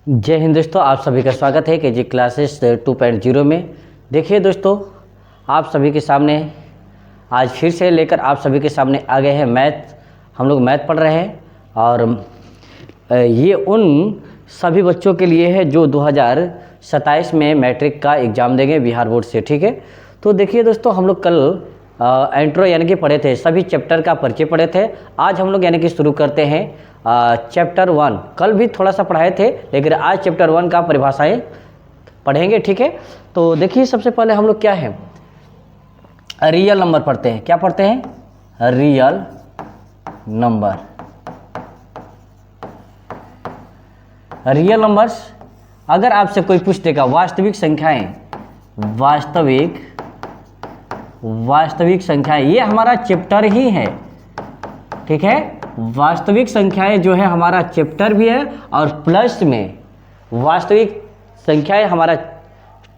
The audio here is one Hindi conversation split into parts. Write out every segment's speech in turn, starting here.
जय हिंद दोस्तों, आप सभी का स्वागत है के जी क्लासेस 2.0 में। देखिए दोस्तों, आप सभी के सामने आज फिर से लेकर आप सभी के सामने आ गए हैं मैथ। हम लोग मैथ पढ़ रहे हैं और ये उन सभी बच्चों के लिए है जो 2027 में मैट्रिक का एग्ज़ाम देंगे बिहार बोर्ड से। ठीक है, तो देखिए दोस्तों, हम लोग कल इंट्रो यानी कि पढ़े थे, सभी चैप्टर का परिचय पढ़े थे। आज हम लोग यानी कि शुरू करते हैं चैप्टर 1। कल भी थोड़ा सा पढ़ाए थे, लेकिन आज चैप्टर 1 का परिभाषाएं पढ़ेंगे। ठीक है, तो देखिए सबसे पहले हम लोग क्या है, रियल नंबर पढ़ते हैं। क्या पढ़ते हैं? Real number. रियल नंबर्स, अगर आपसे कोई पूछ देगा वास्तविक संख्याएं, वास्तविक संख्याएं, ये हमारा चैप्टर ही है। ठीक है, वास्तविक संख्याएं जो है हमारा चैप्टर भी है और प्लस में वास्तविक संख्याएं हमारा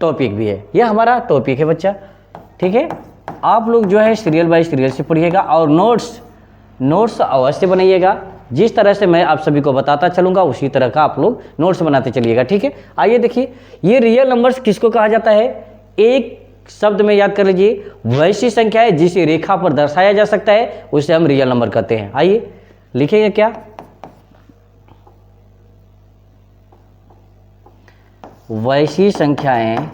टॉपिक भी है। यह हमारा टॉपिक है बच्चा। ठीक है, आप लोग जो है सीरियल बाय सीरियल से पढ़िएगा और नोट्स अवश्य बनाइएगा। जिस तरह से मैं आप सभी को बताता चलूँगा उसी तरह का आप लोग नोट्स बनाते चलिएगा। ठीक है, आइए देखिए, ये रियल नंबर्स किसको कहा जाता है? एक शब्द में याद कर लीजिए, वैसी संख्या है जिसे रेखा पर दर्शाया जा सकता है, उसे हम रियल नंबर कहते हैं। आइए लिखेंगे क्या? वैसी संख्याएं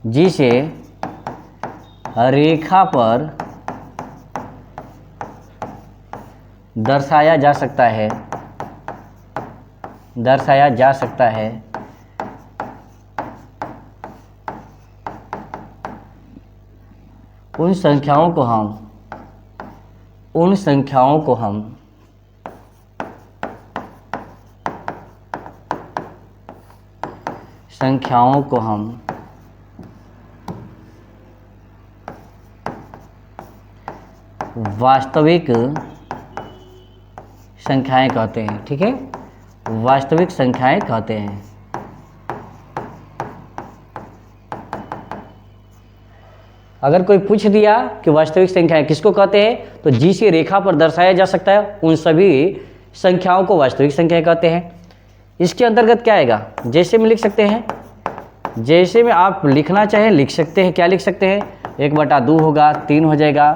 जिसे रेखा पर दर्शाया जा सकता है, उन संख्याओं को हम वास्तविक संख्याएं कहते हैं। ठीक है, वास्तविक संख्याएं कहते हैं। अगर कोई पूछ दिया कि वास्तविक संख्याएं किसको कहते हैं, तो जिसे रेखा पर दर्शाया जा सकता है उन सभी संख्याओं को वास्तविक संख्याएं कहते हैं। इसके अंतर्गत क्या आएगा? जैसे में लिख सकते हैं, जैसे में आप लिखना चाहें लिख सकते हैं। क्या लिख सकते हैं? 1/2 होगा, 3 हो जाएगा,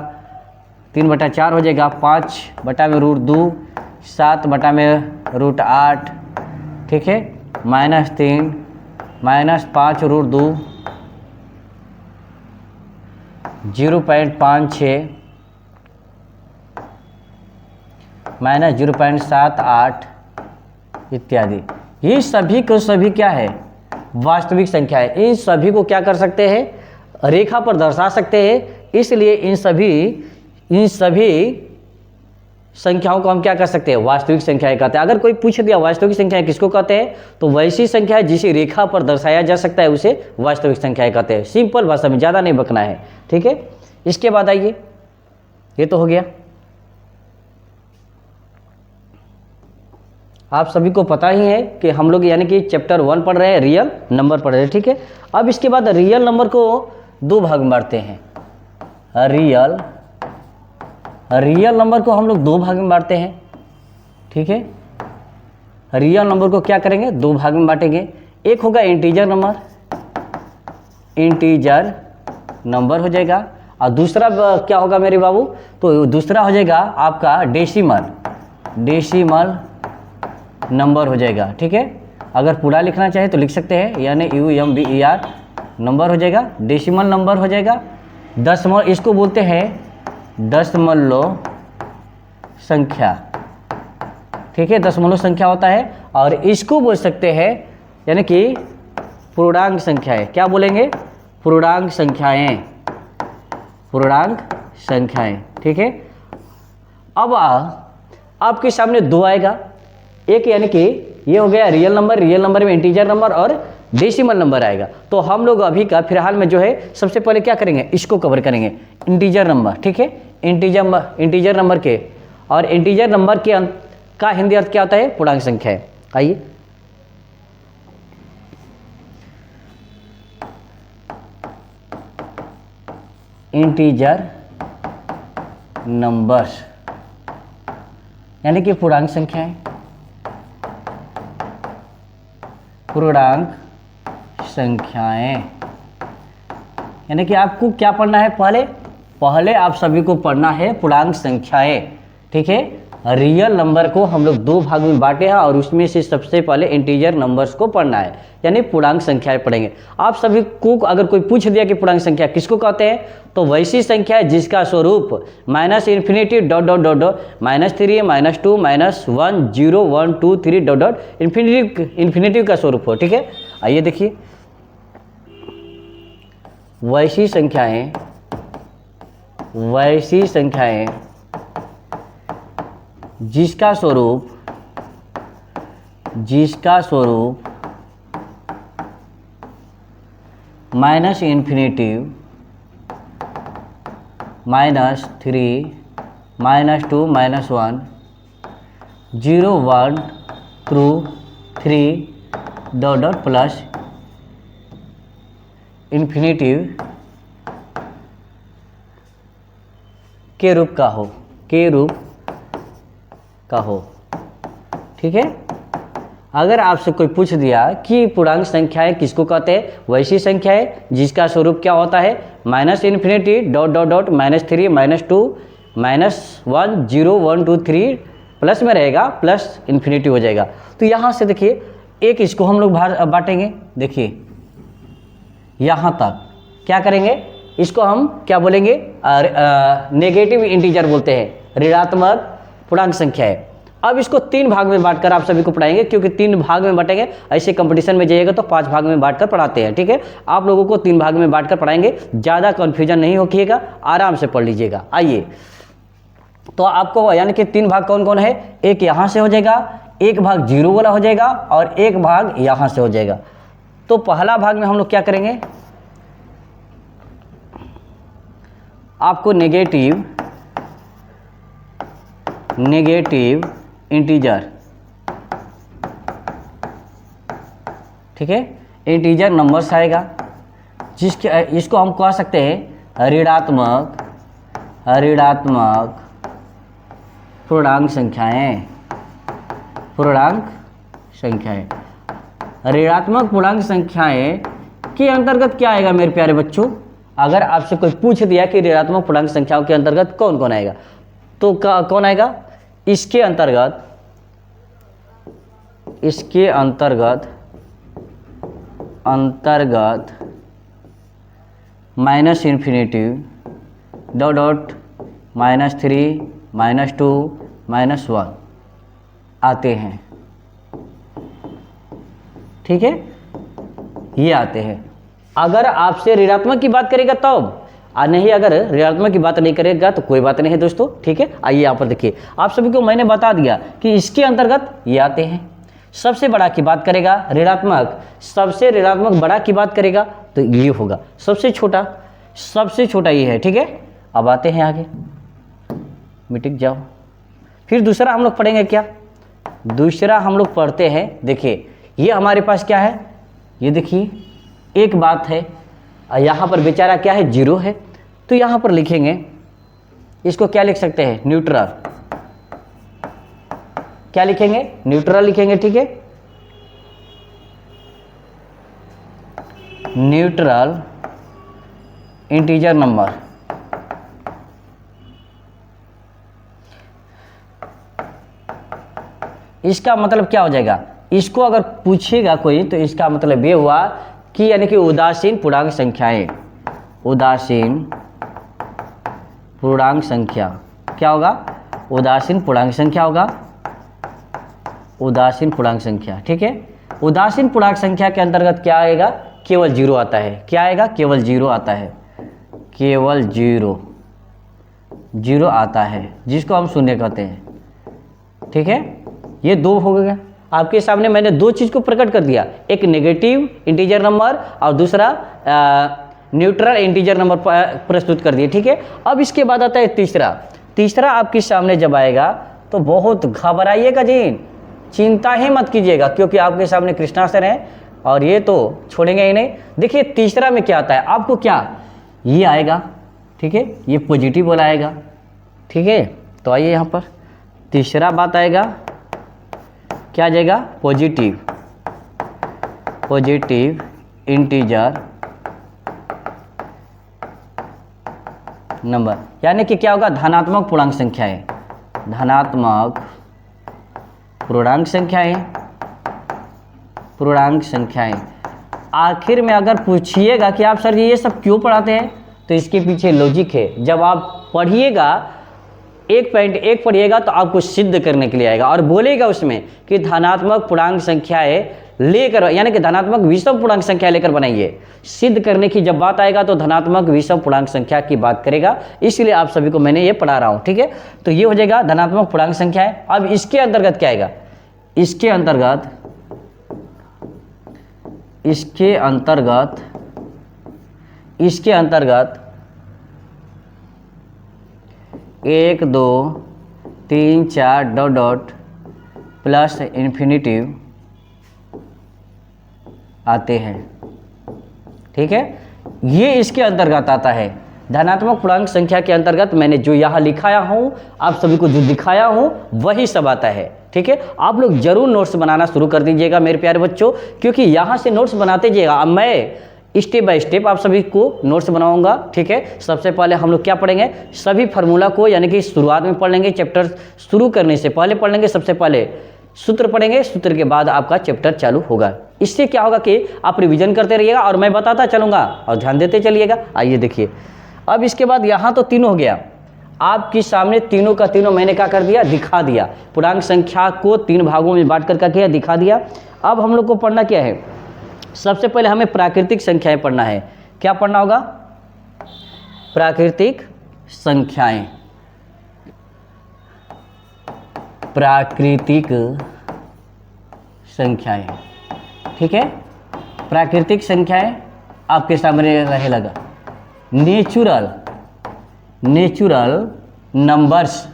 3/4 हो जाएगा, 5/√2, 7/√8। ठीक है, -3, -5√2, 0.56, -0.78 इत्यादि। ये सभी को सभी क्या है? वास्तविक संख्या है। इन सभी को क्या कर सकते हैं? रेखा पर दर्शा सकते हैं। इसलिए इन सभी संख्याओं को हम क्या कर सकते हैं? वास्तविक संख्याएं कहते हैं। अगर कोई पूछ दिया वास्तविक संख्याएं किसको कहते हैं, तो वैसी संख्या है जिसे रेखा पर दर्शाया जा सकता है उसे वास्तविक संख्याएं कहते हैं। सिंपल भाषा में, ज़्यादा नहीं बकना है। ठीक है, इसके बाद आइए, ये तो हो गया, आप सभी को पता ही है कि हम लोग यानी कि चैप्टर 1 पढ़ रहे हैं, रियल नंबर पढ़ रहे हैं। ठीक है, अब इसके बाद रियल नंबर को 2 भाग में बांटते हैं। रियल नंबर को हम लोग 2 भाग में बांटते हैं। ठीक है, रियल नंबर को क्या करेंगे? 2 भाग में बांटेंगे। एक होगा इंटीजर नंबर हो जाएगा, और दूसरा क्या होगा मेरे बाबू? तो दूसरा हो जाएगा आपका डेसिमल नंबर हो जाएगा। ठीक है, अगर पूरा लिखना चाहे तो लिख सकते हैं, यानी UMBER नंबर हो जाएगा, डेसिमल नंबर हो जाएगा। दशमलव, इसको बोलते हैं दशमलव संख्या। ठीक है, दशमलव संख्या होता है, और इसको बोल सकते हैं यानी कि पूर्णांक संख्याएं। क्या बोलेंगे? पूर्णांक संख्याएं। ठीक है, अब आपके सामने 2 आएगा। एक यानी कि ये हो गया रियल नंबर में इंटीजर नंबर और डेसिमल नंबर आएगा। तो हम लोग अभी का फिलहाल में जो है सबसे पहले क्या करेंगे, इसको कवर करेंगे, इंटीजर नंबर। ठीक है, इंटीजर नंबर के, और इंटीजर नंबर के का हिंदी अर्थ क्या होता है? पूर्णांक संख्या है। आइए, इंटीजर नंबर्स। यानी कि पूर्णांक संख्याएं, पूर्णांक संख्याएं, यानी कि आपको क्या पढ़ना है, पहले आप सभी को पढ़ना है पूर्णांक संख्याएं। ठीक है, रियल नंबर को हम लोग दो भाग में बांटे हैं और उसमें से सबसे पहले इंटीजर नंबर्स को पढ़ना है, यानी पूर्णांक संख्याएं पढ़ेंगे। आप सभी को अगर कोई पूछ दिया कि पूर्णांक संख्या किसको कहते हैं, तो वैसी संख्या है जिसका स्वरूप minus infinity dot dot dot dot -3 -2 -1 0 1 2 3 dot dot infinity का स्वरूप हो। ठीक है, आइए देखिए, वैसी संख्याएं जिसका स्वरूप minus infinity -3 -2 -1 0 1 2 3 dot dot plus infinity के रूप का हो। ठीक है, अगर आपसे कोई पूछ दिया कि पूर्णांक संख्याएं किसको कहते हैं, वैसी संख्याएं जिसका स्वरूप क्या होता है minus infinity dot dot dot -3 -2 -1 0 1 2 3 plus में रहेगा, प्लस इन्फिनिटी हो जाएगा। तो यहाँ से देखिए, एक इसको हम लोग बांटेंगे। देखिए यहाँ तक क्या करेंगे, इसको हम क्या बोलेंगे, नेगेटिव इंटीजर बोलते हैं, ऋणात्मक पूर्णांक संख्या है। अब इसको 3 भाग में बांटकर आप सभी को पढ़ाएंगे, क्योंकि 3 भाग में बांटेंगे, ऐसे कंपटीशन में जाइएगा तो 5 भाग में बांटकर पढ़ाते हैं। ठीक है, आप लोगों को 3 भाग में बांटकर पढ़ाएंगे, ज़्यादा कन्फ्यूजन नहीं होगा, आराम से पढ़ लीजिएगा। आइए, तो आपको यानी कि 3 भाग कौन कौन है, एक यहाँ से हो जाएगा, एक भाग 0 वाला हो जाएगा और एक भाग यहाँ से हो जाएगा। तो पहला भाग में हम लोग क्या करेंगे, आपको नेगेटिव इंटीजर, ठीक है, इंटीजर नंबर्स आएगा, जिसके इसको हम कह सकते हैं ऋणात्मक पूर्णांक संख्याएं। ऋणात्मक पूर्णांक संख्याएं के अंतर्गत क्या आएगा मेरे प्यारे बच्चों, अगर आपसे कोई पूछ दिया कि ऋणात्मक पूर्णांक संख्याओं के अंतर्गत कौन कौन आएगा, तो कौन आएगा, इसके अंतर्गत माइनस इन्फिनिटी डॉट डॉट -3 -2 -1 आते हैं। ठीक है, ये आते हैं। अगर आपसे ऋणात्मक की बात करेगा तब, नहीं अगर ऋणात्मक की बात नहीं करेगा तो कोई बात नहीं है दोस्तों। ठीक है, आइए यहाँ पर देखिए, आप सभी को मैंने बता दिया कि इसके अंतर्गत ये आते हैं। सबसे बड़ा की बात करेगा ऋणात्मक, सबसे ऋणात्मक बड़ा की बात करेगा तो ये होगा, सबसे छोटा ये है। ठीक है, अब आते हैं आगे, मिटिक जाओ। फिर दूसरा हम लोग पढ़ेंगे क्या, दूसरा हम लोग पढ़ते हैं, देखिए ये हमारे पास क्या है, ये देखिए एक बात है, यहाँ पर बेचारा क्या है, 0 है, तो यहाँ पर लिखेंगे, इसको क्या लिख सकते हैं, न्यूट्रल। क्या लिखेंगे, न्यूट्रल लिखेंगे। ठीक है, न्यूट्रल इंटीजर नंबर। इसका मतलब क्या हो जाएगा, इसको अगर पूछेगा कोई तो इसका मतलब ये हुआ कि यानी कि उदासीन पूर्णांक संख्याएं, उदासीन पूर्णांक संख्या क्या होगा, उदासीन पूर्णांक संख्या होगा, उदासीन पूर्णांक संख्या। ठीक है, उदासीन पूर्णांक संख्या के अंतर्गत क्या आएगा, केवल 0 आता है। क्या आएगा, केवल 0 आता है, केवल 0 आता है, जिसको हम शून्य कहते हैं। ठीक है, ये 2 हो गया। आपके सामने मैंने 2 चीज़ को प्रकट कर दिया, एक नेगेटिव इंटीजर नंबर और दूसरा न्यूट्रल इंटीजर नंबर प्रस्तुत कर दिए। ठीक है, अब इसके बाद आता है तीसरा आपके सामने जब आएगा तो बहुत घबराइएगा जी, चिंता ही मत कीजिएगा, क्योंकि आपके सामने कृष्णा सर हैं और ये तो छोड़ेंगे ही नहीं। देखिए तीसरा में क्या आता है, आपको क्या ये आएगा, ठीक है, ये पॉजिटिव वाला आएगा। ठीक है, तो आइए यहाँ पर तीसरा बात आएगा, क्या आ जाएगा, पॉजिटिव इंटीजर नंबर, यानी कि क्या होगा, धनात्मक पूर्णांक संख्याएं, धनात्मक पूर्णांक संख्याएं। आखिर में अगर पूछिएगा कि आप सर ये सब क्यों पढ़ाते हैं, तो इसके पीछे लॉजिक है। जब आप पढ़िएगा 1.1 पढ़िएगा तो आपको सिद्ध करने के लिए आएगा और बोलेगा उसमें कि धनात्मक पूर्णांक संख्याएं लेकर, यानी कि धनात्मक विषम पूर्णांक संख्या लेकर बनाइए। सिद्ध करने की जब बात आएगा तो धनात्मक विषम पूर्णांक संख्या की बात करेगा, इसलिए आप सभी को मैंने ये पढ़ा रहा हूँ, ठीक है। तो ये हो जाएगा धनात्मक पूर्णांक संख्याएं। अब इसके अंतर्गत क्या आएगा, इसके अंतर्गत 1 2 3 4 डॉट प्लस इन्फिनिटिव आते हैं, ठीक है। ये इसके अंतर्गत आता है, धनात्मक पूर्णांक संख्या के अंतर्गत मैंने जो यहाँ लिखाया हूँ, आप सभी को जो दिखाया हूँ वही सब आता है, ठीक है। आप लोग जरूर नोट्स बनाना शुरू कर दीजिएगा मेरे प्यारे बच्चों, क्योंकि यहाँ से नोट्स बनाते जाइएगा। अब मैं स्टेप बाय स्टेप आप सभी को नोट्स बनाऊंगा, ठीक है। सबसे पहले हम लोग क्या पढ़ेंगे, सभी फार्मूला को, यानी कि शुरुआत में पढ़ लेंगे, चैप्टर शुरू करने से पहले पढ़ लेंगे। सबसे पहले सूत्र पढ़ेंगे, सूत्र के बाद आपका चैप्टर चालू होगा। इससे क्या होगा कि आप रिवीजन करते रहिएगा और मैं बताता चलूँगा और ध्यान देते चलिएगा। आइए देखिए, अब इसके बाद यहाँ तो तीनों हो गया, आपके सामने तीनों का तीनों मैंने क्या कर दिया, दिखा दिया। पूर्णांक संख्या को 3 भागों में बांट कर क्या किया, दिखा दिया। अब हम लोग को पढ़ना क्या है, सबसे पहले हमें प्राकृतिक संख्याएं पढ़ना है। क्या पढ़ना होगा, प्राकृतिक संख्याएं। ठीक है, प्राकृतिक संख्याएं आपके सामने रहे लगा। नेचुरल नंबर्स,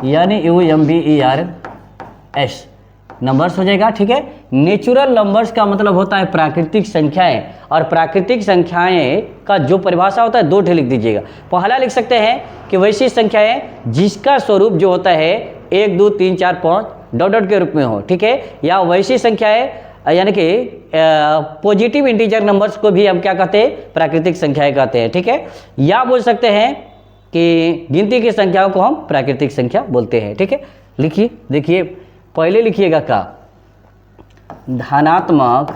यानी UMBERS नंबर्स हो जाएगा, ठीक है। नेचुरल नंबर्स का मतलब होता है प्राकृतिक संख्याएं, और प्राकृतिक संख्याएं का जो परिभाषा होता है 2 ठे लिख दीजिएगा। पहला लिख सकते हैं कि वैसी संख्याएं जिसका स्वरूप जो होता है 1 2 3 4 5 डॉट के रूप में हो, ठीक है। या वैसी संख्याएं, यानी कि पॉजिटिव इंटीजर नंबर्स को भी हम क्या कहते हैं, प्राकृतिक संख्याएं कहते हैं, ठीक है। या बोल सकते हैं कि गिनती की संख्याओं को हम प्राकृतिक संख्या बोलते हैं, ठीक है। लिखिए, देखिए पहले लिखिएगा का धनात्मक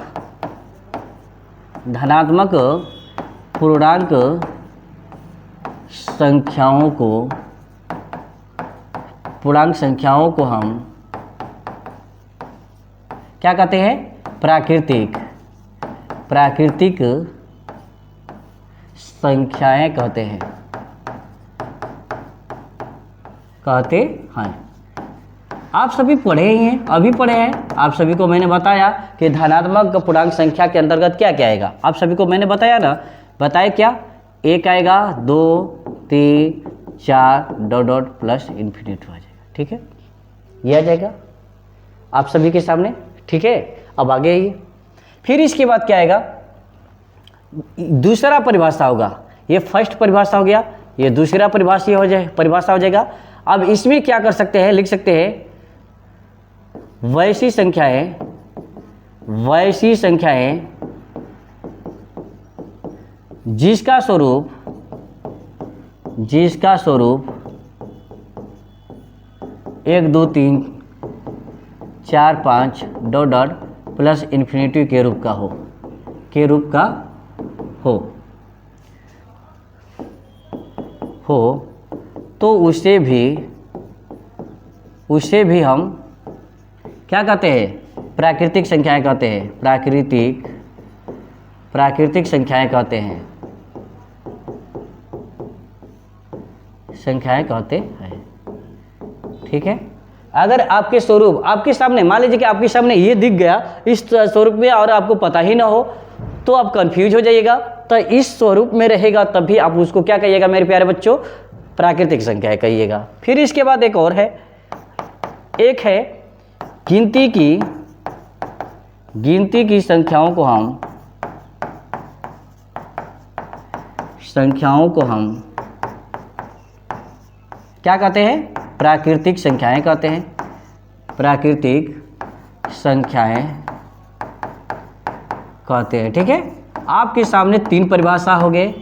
पूर्णांक संख्याओं को हम क्या कहते हैं, प्राकृतिक संख्याएं कहते हैं। आप सभी पढ़े ही हैं, अभी पढ़े हैं। आप सभी को मैंने बताया कि धनात्मक पूर्णांक संख्या के अंतर्गत क्या क्या आएगा, आप सभी को मैंने बताया ना। बताए क्या, 1 आएगा, 2 3 4 डॉट प्लस इन्फिनिटी आ जाएगा, ठीक है। ये आ जाएगा आप सभी के सामने, ठीक है। अब आगे आइए, फिर इसके बाद क्या आएगा, दूसरा परिभाषा होगा। ये फर्स्ट परिभाषा हो गया, ये दूसरा परिभाषा हो जाएगा। अब इसमें क्या कर सकते हैं, लिख सकते हैं वैसी संख्याएं जिसका स्वरूप 1 2 3 4 5 डॉट प्लस इन्फिनिटी के रूप का हो तो उसे भी हम क्या कहते हैं, प्राकृतिक संख्याएं कहते हैं। प्राकृतिक संख्याएं कहते हैं, ठीक है। अगर आपके स्वरूप आपके सामने, मान लीजिए कि आपके सामने ये दिख गया इस स्वरूप में और आपको पता ही ना हो, तो आप कंफ्यूज हो जाइएगा। तो इस स्वरूप में रहेगा तभी आप उसको क्या कहिएगा मेरे प्यारे बच्चों, प्राकृतिक संख्या कहिएगा। फिर इसके बाद एक और है, एक है गिनती की संख्याओं को हम क्या कहते हैं, प्राकृतिक संख्याएं कहते हैं, प्राकृतिक संख्याएं कहते हैं। ठीक है, आपके सामने 3 परिभाषा हो गए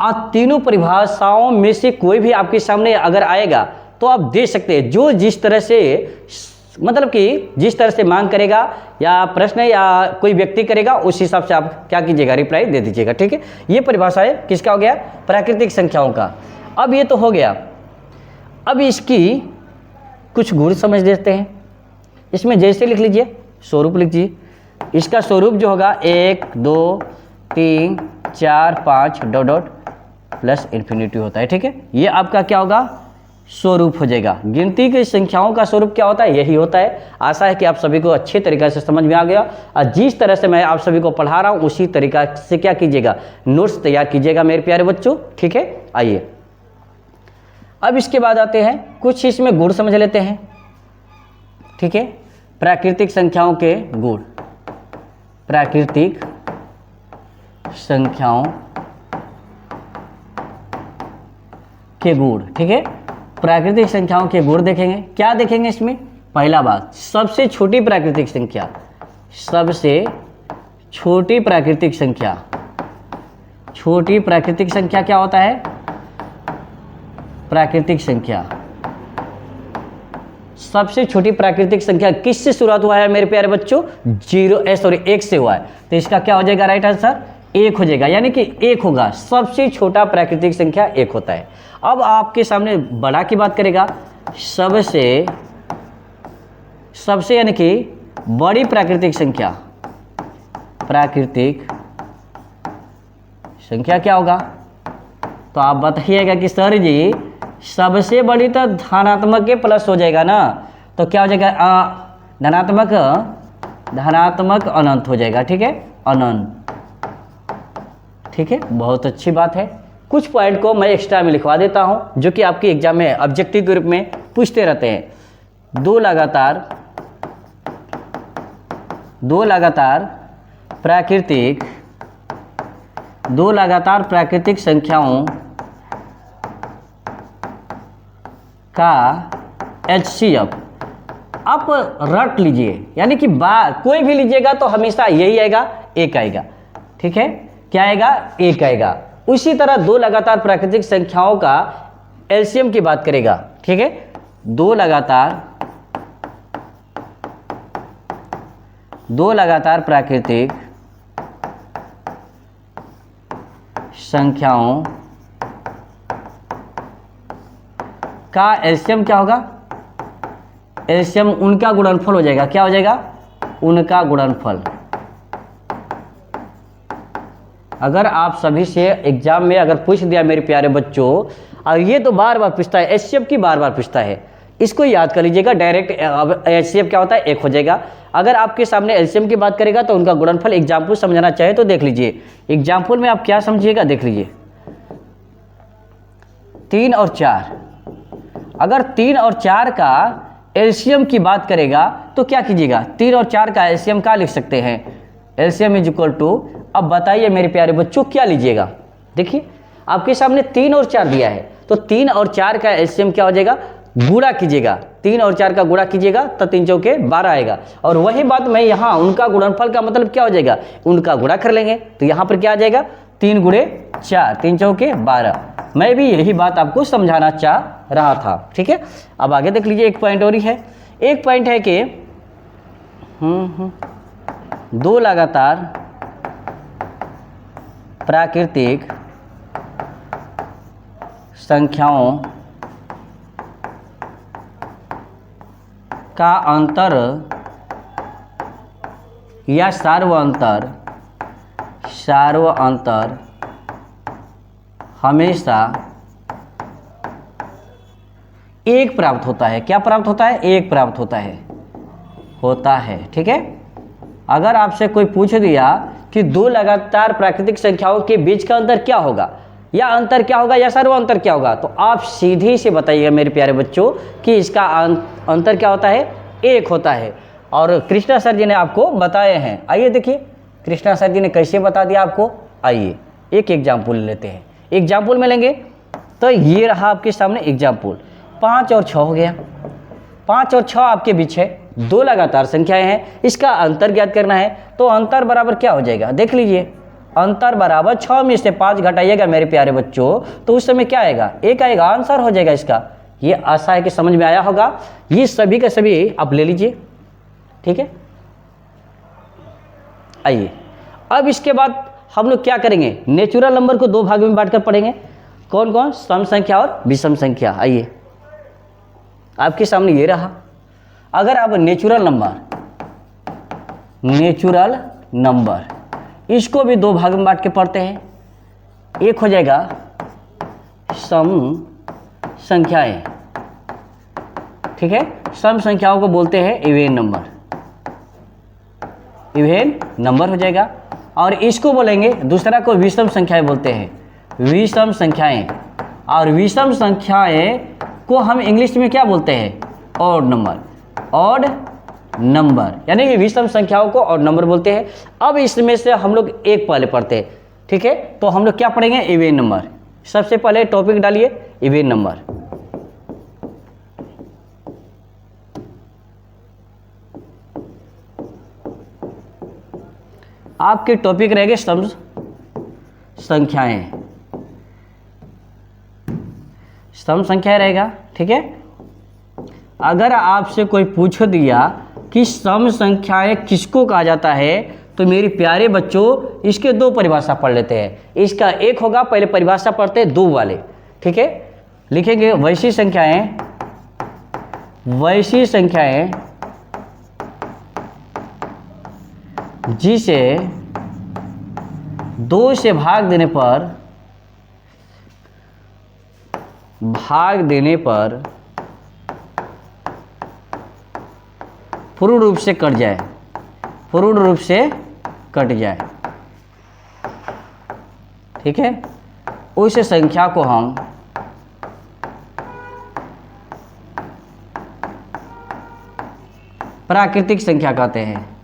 और तीनों परिभाषाओं में से कोई भी आपके सामने अगर आएगा तो आप दे सकते हैं, जो जिस तरह से मतलब कि जिस तरह से मांग करेगा या प्रश्न या कोई व्यक्ति करेगा उस हिसाब से आप क्या कीजिएगा, रिप्लाई दे दीजिएगा। ठीक है, ये परिभाषा है किसका हो गया, प्राकृतिक संख्याओं का। अब ये तो हो गया, अब इसकी कुछ गुण समझ लेते हैं। इसमें जैसे लिख लीजिए, स्वरूप लिख लीजिए। इसका स्वरूप जो होगा 1 2 3 4 5 डॉट डॉट प्लस इन्फिनिटी होता है। ठीक है, ये आपका क्या होगा, स्वरूप हो जाएगा। गिनती की संख्याओं का स्वरूप क्या होता है, यही होता है। आशा है कि आप सभी को अच्छे तरीके से समझ में आ गया और जिस तरह से मैं आप सभी को पढ़ा रहा हूँ उसी तरीका से क्या कीजिएगा, नोट्स तैयार कीजिएगा मेरे प्यारे बच्चों। ठीक है, आइए अब इसके बाद आते हैं कुछ इसमें गुण समझ लेते हैं। ठीक है, प्राकृतिक संख्याओं के गुण, प्राकृतिक संख्याओं के गुण। ठीक है, प्राकृतिक संख्याओं के गुण देखेंगे। क्या देखेंगे इसमें, पहला बात, सबसे छोटी प्राकृतिक संख्या, सबसे छोटी प्राकृतिक संख्या। छोटी प्राकृतिक संख्या क्या होता है, प्राकृतिक संख्या, सबसे छोटी प्राकृतिक संख्या किससे शुरुआत हुआ है मेरे प्यारे बच्चों, 1 से हुआ है। तो इसका क्या हो जाएगा, राइट आंसर 1 हो जाएगा, यानी कि 1 होगा। सबसे छोटा प्राकृतिक संख्या 1 होता है। अब आपके सामने बड़ा की बात करेगा, सबसे यानी कि बड़ी प्राकृतिक संख्या, प्राकृतिक संख्या क्या होगा, तो आप बताइएगा कि सर जी सबसे बड़ी तो धनात्मक के प्लस हो जाएगा ना, तो क्या हो जाएगा, धनात्मक अनंत हो जाएगा। ठीक है, अनंत। ठीक है, बहुत अच्छी बात है। कुछ पॉइंट को मैं एक्स्ट्रा में लिखवा देता हूं जो कि आपके एग्जाम में ऑब्जेक्टिव के रूप में पूछते रहते हैं। दो लगातार प्राकृतिक संख्याओं का HCF आप रट लीजिए, यानी कि कोई भी लीजिएगा तो हमेशा यही आएगा, 1 आएगा। ठीक है, क्या आएगा, 1 आएगा। उसी तरह 2 लगातार प्राकृतिक संख्याओं का LCM की बात करेगा। ठीक है, 2 लगातार प्राकृतिक संख्याओं का LCM क्या होगा, LCM उनका गुणनफल हो जाएगा। क्या हो जाएगा, उनका गुणनफल। अगर आप सभी से एग्जाम में अगर पूछ दिया मेरे प्यारे बच्चों, और ये तो बार बार पूछता है, HCF की बार बार पूछता है, इसको याद कर लीजिएगा। डायरेक्ट HCF क्या होता है, 1 हो जाएगा। अगर आपके सामने LCM की बात करेगा तो उनका गुणनफल एग्जाम्पल समझना चाहे तो देख लीजिए। एग्जाम्पल में आप क्या समझिएगा, देख लीजिए। 3 और 4, अगर 3 और 4 का LCM की बात करेगा तो क्या कीजिएगा, 3 और 4 का LCM क्या लिख सकते हैं, LCM इज इक्वल टू, अब बताइए मेरे प्यारे बच्चों क्या लीजिएगा। देखिए आपके सामने 3 और 4 दिया है, तो 3 और 4 का LCM क्या हो जाएगा, गुणा कीजिएगा। 3 और 4 का गुणा कीजिएगा तो 3 चौके 12 आएगा। और वही बात मैं यहाँ उनका गुणनफल का मतलब क्या हो जाएगा, उनका गुणा कर लेंगे तो यहाँ पर क्या आ जाएगा, 3 गुणे 4, 3 चौके 12। मैं भी यही बात आपको समझाना चाह रहा था। ठीक है, अब आगे देख लीजिए। एक पॉइंट और ही है, एक पॉइंट है कि 2 लगातार प्राकृतिक संख्याओं का अंतर या सार्व अंतर हमेशा 1 प्राप्त होता है। क्या प्राप्त होता है, 1 प्राप्त होता है। ठीक है, अगर आपसे कोई पूछ दिया कि 2 लगातार प्राकृतिक संख्याओं के बीच का अंतर क्या होगा, या अंतर क्या होगा, या सर्व अंतर क्या होगा, तो आप सीधे से बताइएगा मेरे प्यारे बच्चों कि इसका अंतर क्या होता है, 1 होता है। और कृष्णा सर जी ने आपको बताए हैं। आइए देखिए कृष्णा सर जी ने कैसे बता दिया आपको। आइए एक एग्जाम्पल लेते हैं। एग्जाम्पल में लेंगे तो ये रहा आपके सामने एग्जाम्पल। 5 और 6 हो गया। 5 और 6 आपके बीच है, 2 लगातार संख्याएं हैं, इसका अंतर ज्ञात करना है। तो अंतर बराबर क्या हो जाएगा, देख लीजिए। अंतर बराबर 6 में से 5 घटाइएगा मेरे प्यारे बच्चों, तो उस समय क्या आएगा, 1 आएगा, आंसर हो जाएगा इसका। ये आशा है कि समझ में आया होगा। ये सभी का सभी आप ले लीजिए, ठीक है। आइए अब इसके बाद हम लोग क्या करेंगे, नेचुरल नंबर को 2 भाग में बांटकर पढ़ेंगे। कौन कौन, सम संख्या और विषम संख्या। आइए आपके सामने ये रहा। अगर आप नेचुरल नंबर इसको भी 2 भाग में बांट के पढ़ते हैं। एक हो जाएगा सम संख्याएं, ठीक है। सम संख्याओं को बोलते हैं इवेन नंबर हो जाएगा। और इसको बोलेंगे, दूसरा को विषम संख्याएं बोलते हैं, विषम संख्याएं। और विषम संख्याएं को हम इंग्लिश में क्या बोलते हैं, ऑड नंबर, यानी कि विषम संख्याओं को ऑड नंबर बोलते हैं। अब इसमें से हम लोग एक पहले पढ़ते हैं, ठीक है। तो हम लोग क्या पढ़ेंगे, इवेन नंबर। सबसे पहले टॉपिक डालिए इवेन नंबर। आपके टॉपिक रहेंगे सम संख्याएं, सम संख्या रहेगा, ठीक है। अगर आपसे कोई पूछ दिया कि सम संख्याएं किसको कहा जाता है, तो मेरे प्यारे बच्चों इसके 2 परिभाषा पढ़ लेते हैं। इसका एक होगा, पहले परिभाषा पढ़ते हैं 2 वाले, ठीक है। लिखेंगे वैसी संख्याएं जिसे 2 से भाग देने पर पूर्ण रूप से कट जाए, ठीक है। उस संख्या को हम प्राकृतिक संख्या कहते हैं।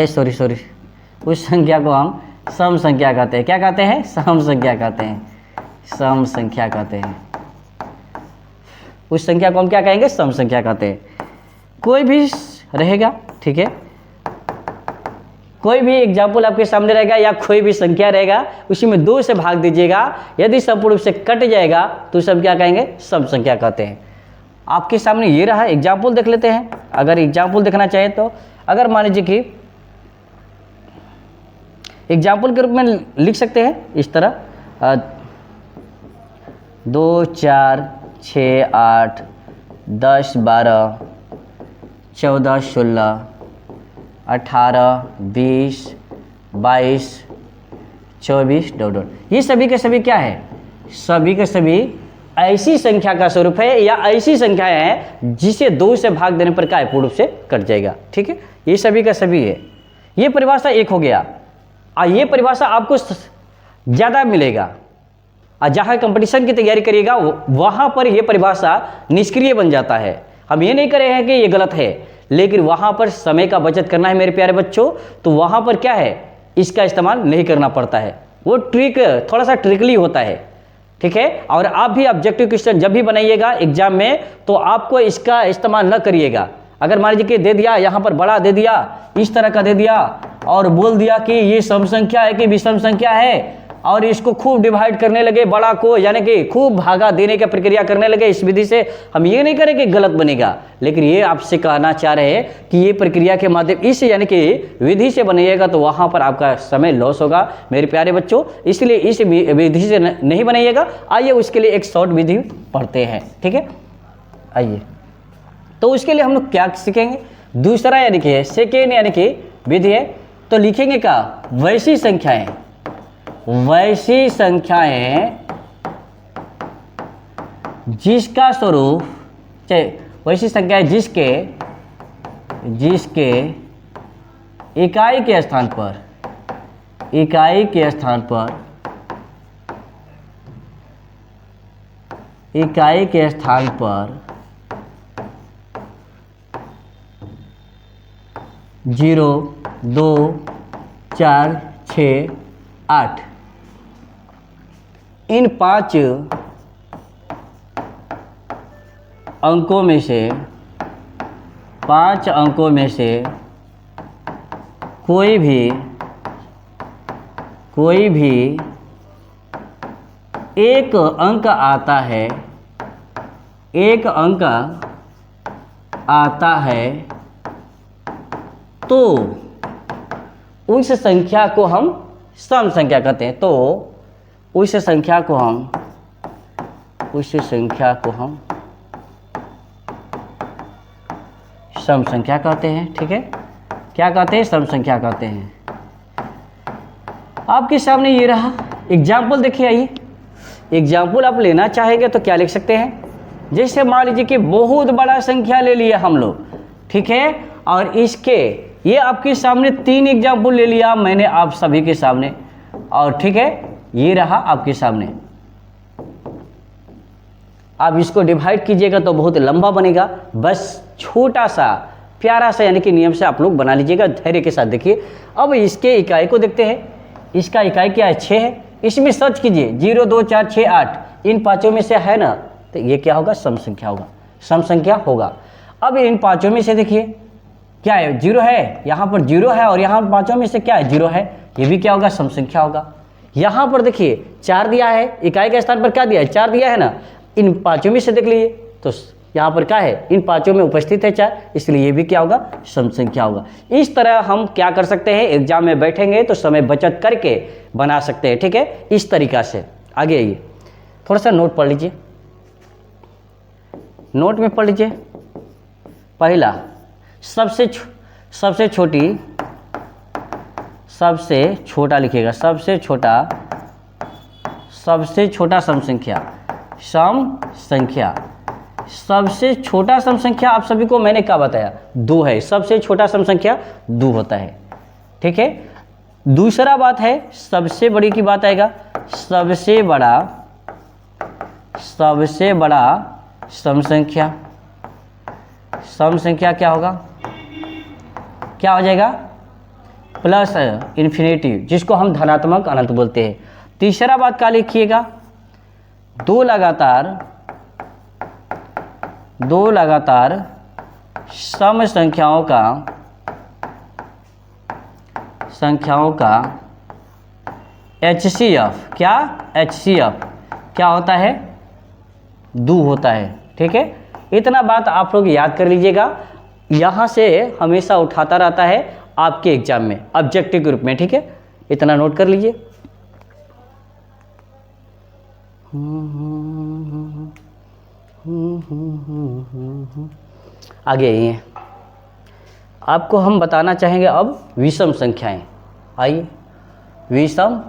सॉरी उस संख्या को हम सम संख्या कहते हैं। क्या कहते हैं, सम संख्या कहते हैं, सम संख्या कहते हैं। उस संख्या को हम क्या कहेंगे, सम संख्या कहते हैं। कोई भी रहेगा, ठीक है, कोई भी एग्जाम्पल आपके सामने रहेगा या कोई भी संख्या रहेगा, उसी में 2 से भाग दीजिएगा, यदि संपूर्ण रूप से कट जाएगा तो सब क्या कहेंगे, सम संख्या कहते हैं। आपके सामने ये रहा एग्जाम्पल, देख लेते हैं। अगर एग्जाम्पल देखना चाहे तो अगर मान लीजिए कि एग्जाम्पल के रूप में लिख सकते हैं इस तरह 2, 4, 6, 8, 10, 12, 14, 16, 18, 20, 22, 24, ये सभी के सभी क्या है, सभी के सभी ऐसी संख्या का स्वरूप है या ऐसी संख्या है जिसे 2 से भाग देने पर क्या है, पूर्ण रूप से कट जाएगा, ठीक है। ये सभी का सभी है। ये परिभाषा एक हो गया। ये परिभाषा आपको ज़्यादा मिलेगा, और जहाँ कंपटीशन की तैयारी करिएगा वहाँ पर यह परिभाषा निष्क्रिय बन जाता है। हम ये नहीं कर रहे हैं कि ये गलत है, लेकिन वहाँ पर समय का बचत करना है मेरे प्यारे बच्चों, तो वहाँ पर क्या है, इसका इस्तेमाल नहीं करना पड़ता है। वो ट्रिक थोड़ा सा ट्रिकली होता है, ठीक है। और आप भी ऑब्जेक्टिव क्वेश्चन जब भी बनाइएगा एग्जाम में, तो आपको इसका इस्तेमाल न करिएगा। अगर मान लीजिए कि दे दिया, यहाँ पर बड़ा दे दिया, इस तरह का दे दिया और बोल दिया कि ये सम संख्या है कि विषम संख्या है, और इसको खूब डिवाइड करने लगे बड़ा को, यानी कि खूब भागा देने की प्रक्रिया करने लगे इस विधि से, हम ये नहीं करें कि गलत बनेगा, लेकिन ये आपसे कहना चाह रहे हैं कि ये प्रक्रिया के माध्यम इस यानी कि विधि से बनाइएगा तो वहाँ पर आपका समय लॉस होगा मेरे प्यारे बच्चों, इसलिए इस विधि से नहीं बनाइएगा। आइए उसके लिए एक शॉर्ट विधि पढ़ते हैं, ठीक है। आइए, तो उसके लिए हम लोग क्या सीखेंगे, दूसरा यानी कि सेकेंड यानी कि विधि है। तो लिखेंगे क्या, वैसी संख्याएं जिसका स्वरूप, वैसी संख्याएं जिसके इकाई के स्थान पर 0, 2, 4, 6, 8 इन 5 अंकों में से 5 अंकों में से कोई भी एक अंक आता है, एक अंक आता है तो उस संख्या को हम सम संख्या कहते हैं। तो उस संख्या को हम सम संख्या कहते हैं। ठीक है, क्या कहते हैं? सम संख्या कहते हैं। आपके सामने ये रहा एग्जाम्पल, देखिए आइए। एग्जाम्पल आप लेना चाहेंगे तो क्या लिख सकते हैं? जैसे मान लीजिए कि बहुत बड़ा संख्या ले लिया हम लोग, ठीक है, और इसके ये आपके सामने 3 एग्जाम्पल ले लिया मैंने आप सभी के सामने, और ठीक है, ये रहा आपके सामने। आप इसको डिवाइड कीजिएगा तो बहुत लंबा बनेगा, बस छोटा सा प्यारा सा यानी कि नियम से आप लोग बना लीजिएगा, धैर्य के साथ देखिए। अब इसके इकाई को देखते हैं। इसका इकाई क्या है? 6 है। इसमें सर्च कीजिए 0 2 4 6 8, इन पाँचों में से है ना, तो ये क्या होगा? सम संख्या होगा, सम संख्या होगा। अब इन पाँचों में से देखिए क्या है? 0 है, यहाँ पर 0 है, और यहाँ पाँचों में से क्या है? 0 है, ये भी क्या होगा? सम संख्या होगा। यहाँ पर देखिए 4 दिया है, इकाई के स्थान पर क्या दिया है? 4 दिया है ना, इन पाँचों में से देख लीजिए तो यहाँ पर क्या है? इन पाँचों में उपस्थित है 4, इसलिए ये भी क्या होगा? सम संख्या होगा। इस तरह हम क्या कर सकते हैं? एग्जाम में बैठेंगे तो समय बचत करके बना सकते हैं। ठीक है, इस तरीका से। आगे आइए, थोड़ा सा नोट पढ़ लीजिए, नोट में पढ़ लीजिए। पहला, सबसे छोटा लिखिएगा, सबसे छोटा सम संख्या, सबसे छोटा सम संख्या आप सभी को मैंने क्या बताया? 2 है। सबसे छोटा सम संख्या 2 होता है। ठीक है, दूसरा बात है सबसे बड़ी की बात आएगा, सबसे बड़ा सम संख्या क्या होगा? क्या हो जाएगा? प्लस इन्फिनिटी, जिसको हम धनात्मक अनंत बोलते हैं। तीसरा बात क्या लिखिएगा? दो लगातार सम संख्याओं का HCF, क्या? HCF क्या होता है? 2 होता है। ठीक है, इतना बात आप लोग याद कर लीजिएगा, यहाँ से हमेशा उठाता रहता है आपके एग्जाम में ऑब्जेक्टिव ग्रुप में। ठीक है, इतना नोट कर लीजिए। आगे आइए, आपको हम बताना चाहेंगे अब विषम संख्याएं। आइए, विषम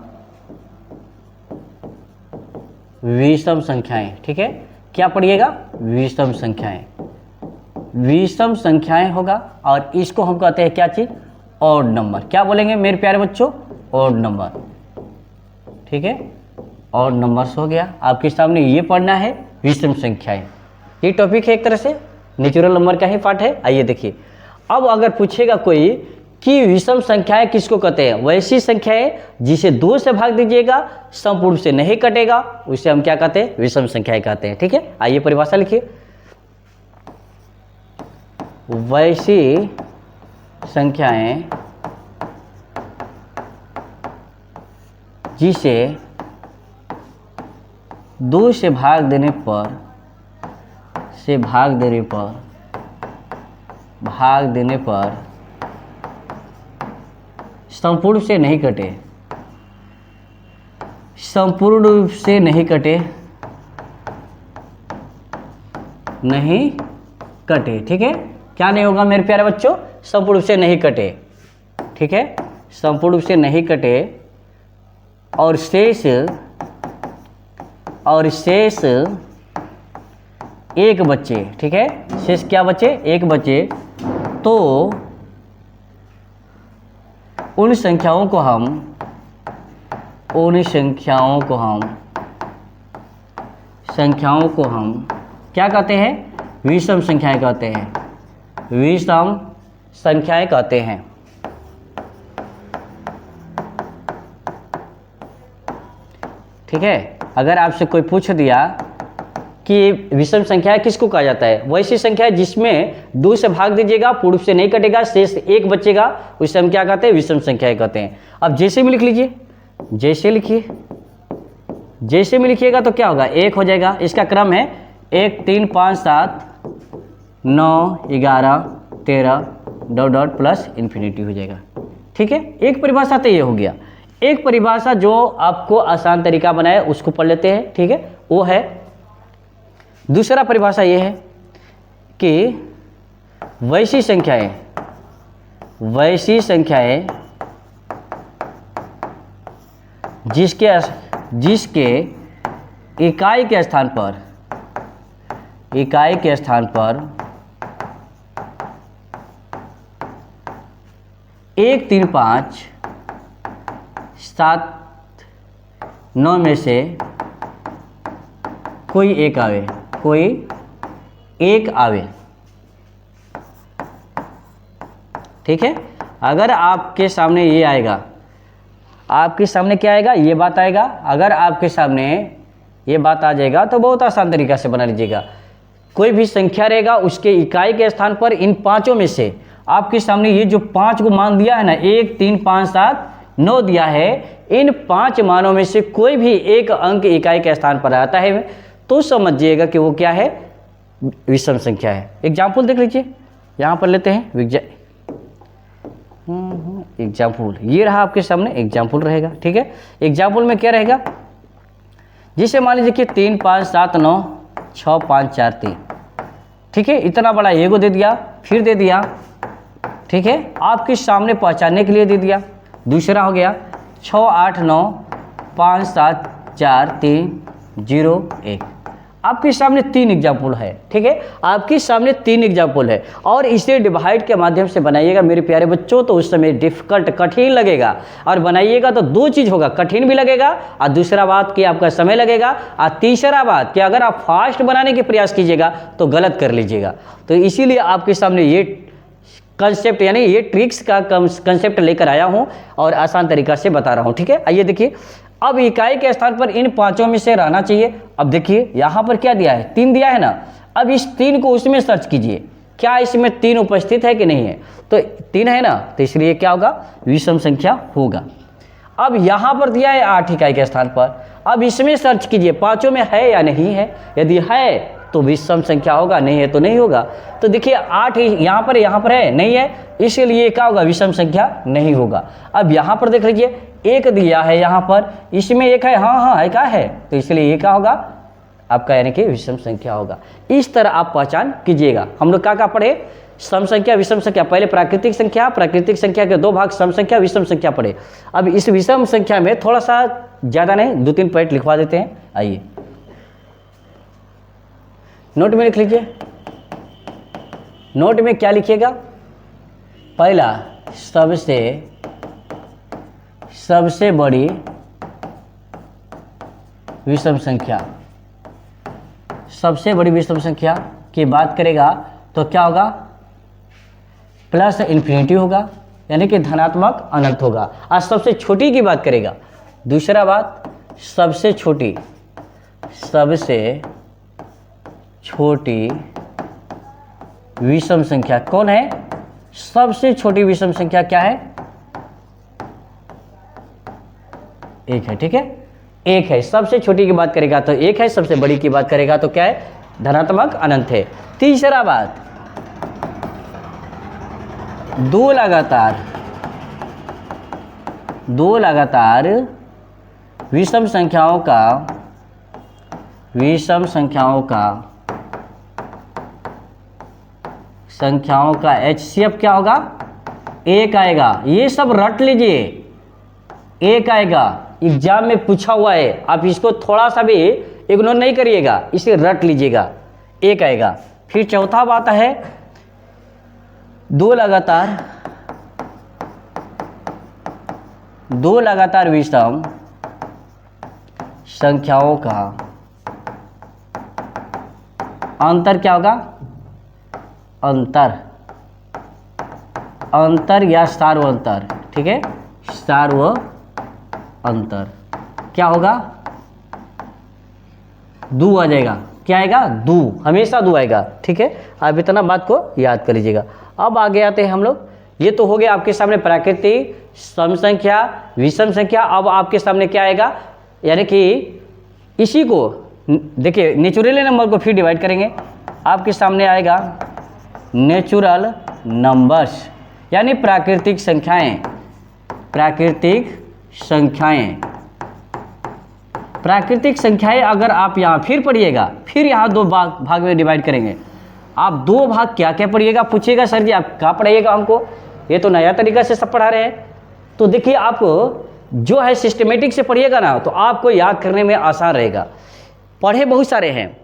संख्याएं। ठीक है, क्या पढ़िएगा? विषम संख्याएं होगा, और इसको हम कहते हैं क्या चीज? Odd number. क्या बोलेंगे मेरे प्यारे बच्चों? Odd number. ठीक है, ऑड नंबर्स हो गया। आपके सामने ये पढ़ना है विषम संख्याएं। ये टॉपिक है एक तरह से नेचुरल नंबर का ही पार्ट है। आइए देखिए, अब अगर पूछेगा कोई कि विषम संख्याएं किसको कहते हैं? वैसी संख्याएं जिसे 2 से भाग दीजिएगा संपूर्ण से नहीं कटेगा, उसे हम क्या कहते हैं? विषम संख्याएं कहते हैं। ठीक है, आइए परिभाषा लिखिए। वैसी संख्याएं जिसे 2 से भाग देने पर संपूर्ण से नहीं कटे। ठीक है, क्या नहीं होगा मेरे प्यारे बच्चों? संपूर्ण से नहीं कटे। ठीक है, संपूर्ण से नहीं कटे, और शेष एक बच्चे। ठीक है, शेष क्या बचे? एक बचे, तो उन संख्याओं को हम क्या कहते हैं? विषम संख्याएं कहते हैं। विषम संख्याएं कहते हैं। ठीक है, अगर आपसे कोई पूछ दिया कि विषम संख्या किसको कहा जाता है? वैसी संख्या है जिसमें 2 से भाग दीजिएगा, पूर्व से नहीं कटेगा, शेष 1 बचेगा, उसे हम क्या कहते हैं? विषम संख्या कहते हैं। अब जैसे में लिख लीजिए, जैसे लिखिए, जैसे में लिखिएगा तो क्या होगा? 1 हो जाएगा। इसका क्रम है 1 3 5 7 9 11 13 डॉट डॉट प्लस इन्फिनिटी हो जाएगा। ठीक है, एक परिभाषा तो ये हो गया। एक परिभाषा जो आपको आसान तरीका बनाए उसको पढ़ लेते हैं। ठीक है, वो है, दूसरा परिभाषा ये है कि वैसी संख्याएं जिसके इकाई के स्थान पर 1 3 5 7 9 में से कोई एक आवे। ठीक है, अगर आपके सामने ये आएगा, आपके सामने क्या आएगा? ये बात आएगा। अगर आपके सामने ये बात आ जाएगा तो बहुत आसान तरीका से बना लीजिएगा। कोई भी संख्या रहेगा, उसके इकाई के स्थान पर इन पांचों में से आपके सामने ये जो 5 को मान दिया है ना, 1 3 5 7 9 दिया है, इन 5 मानों में से कोई भी एक अंक इकाई के स्थान पर आता है तो समझिएगा कि वो क्या है? विषम संख्या है। एग्जाम्पल देख लीजिए, यहाँ पर लेते हैं एग्जाम्पल। ये रहा आपके सामने एग्जाम्पल रहेगा। ठीक है, एग्जाम्पल में क्या रहेगा? जिसे मान लीजिए कि 3 5 7 9 6 5 4 3। ठीक है, इतना बड़ा एगो दे दिया, फिर दे दिया। ठीक है, आपके सामने पहचानने के लिए दे दिया। दूसरा हो गया 6 8 9 5 7 4 3 0 1। आपके सामने 3 एग्जाम्पल है। ठीक है, आपके सामने 3 एग्जाम्पल है और इसे डिवाइड के माध्यम से बनाइएगा मेरे प्यारे बच्चों, तो उस समय डिफिकल्ट कठिन लगेगा। और बनाइएगा तो 2 चीज़ होगा, कठिन भी लगेगा और दूसरा बात कि आपका समय लगेगा, और तीसरा बात कि अगर आप फास्ट बनाने के प्रयास कीजिएगा तो गलत कर लीजिएगा। तो इसीलिए आपके सामने ये कंसेप्ट यानी ये ट्रिक्स का कंसेप्ट लेकर आया हूँ और आसान तरीका से बता रहा हूँ। ठीक है, आइए देखिए, अब इकाई के स्थान पर इन 5 में से रहना चाहिए। अब देखिए यहाँ पर क्या दिया है? 3 दिया है ना। अब इस 3 को उसमें सर्च कीजिए, क्या इसमें 3 उपस्थित है कि नहीं है? तो 3 है ना, तो इसलिए क्या होगा? विषम संख्या होगा। अब यहाँ पर दिया है 8 इकाई के स्थान पर, अब इसमें सर्च कीजिए 5 में है या नहीं है। यदि है तो विषम संख्या होगा, नहीं है तो नहीं होगा। तो देखिए 8 यहाँ पर है, नहीं है, इसलिए क्या होगा? विषम संख्या नहीं होगा। अब यहाँ पर देख लीजिए 1 दिया है यहाँ पर, इसमें 1 है, हाँ है, क्या है, तो इसलिए ये क्या होगा? आपका यानी कि विषम संख्या होगा। इस तरह आप पहचान कीजिएगा। हम लोग क्या पढ़े? सम संख्या, विषम संख्या। पहले प्राकृतिक संख्या के 2 भाग सम संख्या, विषम संख्या पढ़े। अब इस विषम संख्या में थोड़ा सा ज़्यादा नहीं, 2-3 पॉइंट लिखवा देते हैं। आइए नोट में लिख लीजिए। नोट में क्या लिखिएगा? पहला, सबसे बड़ी विषम संख्या। सबसे बड़ी विषम संख्या की बात करेगा तो क्या होगा? प्लस इन्फिनिटी होगा, यानी कि धनात्मक अनंत होगा। और सबसे छोटी की बात करेगा, दूसरा बात, सबसे छोटी विषम संख्या कौन है? सबसे छोटी विषम संख्या क्या है? 1 है। ठीक है, 1 है। सबसे छोटी की बात करेगा तो 1 है, सबसे बड़ी की बात करेगा तो क्या है? धनात्मक अनंत है। तीसरा बात, 2 लगातार विषम संख्याओं का HCF क्या होगा? 1 आएगा। ये सब रट लीजिए, 1 आएगा। एग्जाम में पूछा हुआ है, आप इसको थोड़ा सा भी इग्नोर नहीं करिएगा, इसे रट लीजिएगा, 1 आएगा। फिर चौथा बात है 2 लगातार विषम संख्याओं का अंतर क्या होगा? अंतर या सार्व अंतर। ठीक है, सार्व अंतर क्या होगा? 2 आ जाएगा। क्या आएगा, दू, हमेशा दू आएगा। ठीक है, आप इतना बात को याद कर लीजिएगा। अब आगे आते हैं हम लोग। ये तो हो गया आपके सामने प्राकृतिक, सम संख्या, विषम संख्या। अब आपके सामने क्या आएगा, यानी कि इसी को देखिए नेचुरल नंबर को फिर डिवाइड करेंगे। आपके सामने आएगा नेचुरल नंबर्स, यानी प्राकृतिक संख्याएं। प्राकृतिक संख्याएं, प्राकृतिक संख्याएं अगर आप यहाँ फिर पढ़िएगा, फिर यहाँ दो भाग में डिवाइड करेंगे। आप दो भाग क्या क्या पढ़िएगा, पूछिएगा सर जी आप क्या पढ़ाइएगा हमको, ये तो नया तरीका से सब पढ़ा रहे हैं। तो देखिए आपको जो है सिस्टमेटिक से पढ़िएगा ना, तो आपको याद करने में आसान रहेगा। पढ़े बहुत सारे हैं,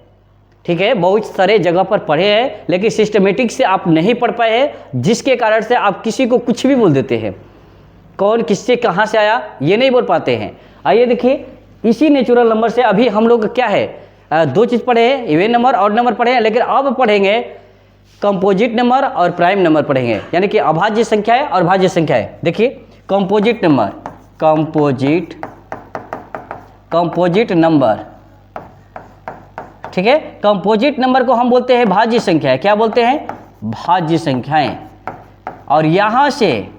ठीक है, बहुत सारे जगह पर पढ़े हैं, लेकिन सिस्टमेटिक से आप नहीं पढ़ पाए हैं, जिसके कारण से आप किसी को कुछ भी बोल देते हैं। कौन किससे कहाँ से आया ये नहीं बोल पाते हैं। आइए देखिए, इसी नेचुरल नंबर से अभी हम लोग क्या है, दो चीज़ पढ़े हैं, इवन नंबर और नंबर पढ़े हैं, लेकिन अब पढ़ेंगे कंपोजिट नंबर और प्राइम नंबर पढ़ेंगे, यानी कि अभाज्य संख्याएं और भाज्य संख्याएं। देखिए कंपोजिट नंबर, कंपोजिट नंबर, ठीक है, कंपोजिट नंबर को हम बोलते हैं भाज्य संख्याएं। क्या बोलते हैं, भाज्य संख्याएं। और यहाँ से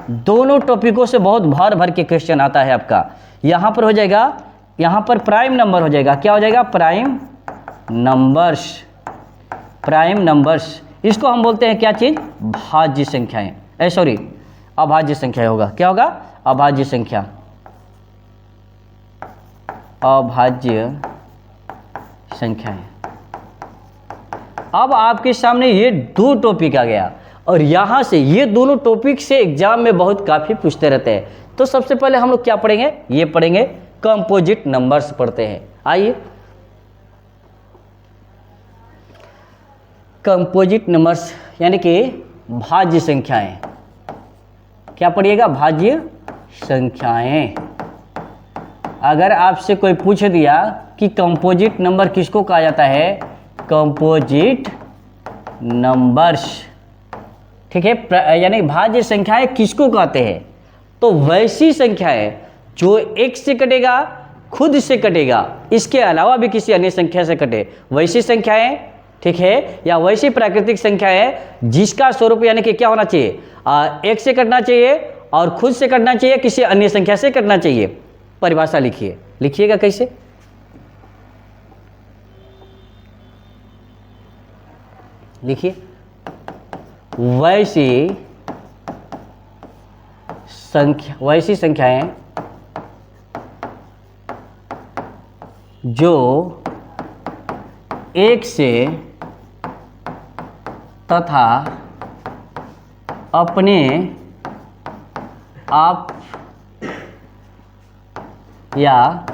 दोनों टॉपिकों से बहुत भर भर के क्वेश्चन आता है आपका। यहाँ पर हो जाएगा, यहाँ पर प्राइम नंबर हो जाएगा, क्या हो जाएगा, प्राइम नंबर्स। प्राइम नंबर्स इसको हम बोलते हैं क्या चीज़, भाज्य संख्याएं। सॉरी अभाज्य संख्या होगा, क्या होगा, अभाज्य संख्या, अभाज्य संख्याएं। अब आपके सामने ये दो टॉपिक आ गया, और यहाँ से ये दोनों टॉपिक से एग्जाम में बहुत काफ़ी पूछते रहते हैं। तो सबसे पहले हम लोग क्या पढ़ेंगे, ये पढ़ेंगे कंपोजिट नंबर्स पढ़ते हैं। आइए कंपोजिट नंबर्स यानी कि भाज्य संख्याएं। क्या पढ़िएगा, भाज्य संख्याएं। अगर आपसे कोई पूछ दिया कि कंपोजिट नंबर किसको कहा जाता है, कंपोजिट नंबर्स, ठीक है, यानी भाज्य संख्याएं किसको कहते हैं, तो वैसी संख्याएं जो एक से कटेगा, खुद से कटेगा, इसके अलावा भी किसी अन्य संख्या से कटे, वैसी संख्याएं, ठीक है, या वैसी प्राकृतिक संख्याएं जिसका स्वरूप यानी कि क्या होना चाहिए, एक से कटना चाहिए और खुद से कटना चाहिए, किसी अन्य संख्या से कटना चाहिए। परिभाषा लिखिए, लिखिएगा कैसे, लिखिए, वैसी संख्याएं जो एक से तथा अपने आप या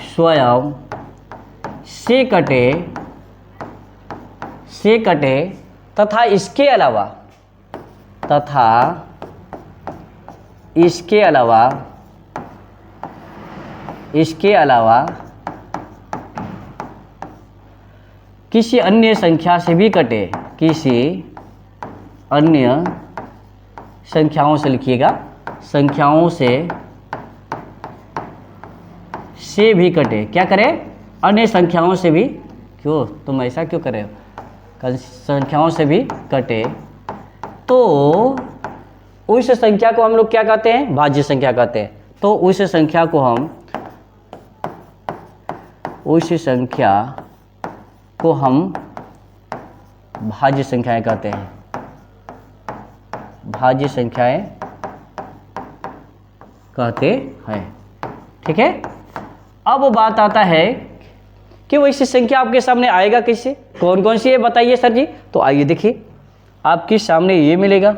स्वयं से कटे तथा इसके अलावा किसी अन्य संख्या से भी कटे, किसी अन्य संख्याओं से, लिखिएगा संख्याओं से भी कटे। क्या करें, अन्य संख्याओं से भी, क्यों तुम ऐसा क्यों कर रहे हो, संख्याओं से भी कटे, तो उस संख्या को हम लोग क्या कहते हैं, भाज्य संख्या कहते हैं। तो उस संख्या को हम भाज्य संख्याएं कहते हैं, भाज्य संख्याएं कहते हैं, ठीक है। अब बात आता है कि वैसी संख्या आपके सामने आएगा कैसे, कौन कौन सी है बताइए सर जी। तो आइए देखिए, आपके सामने ये मिलेगा,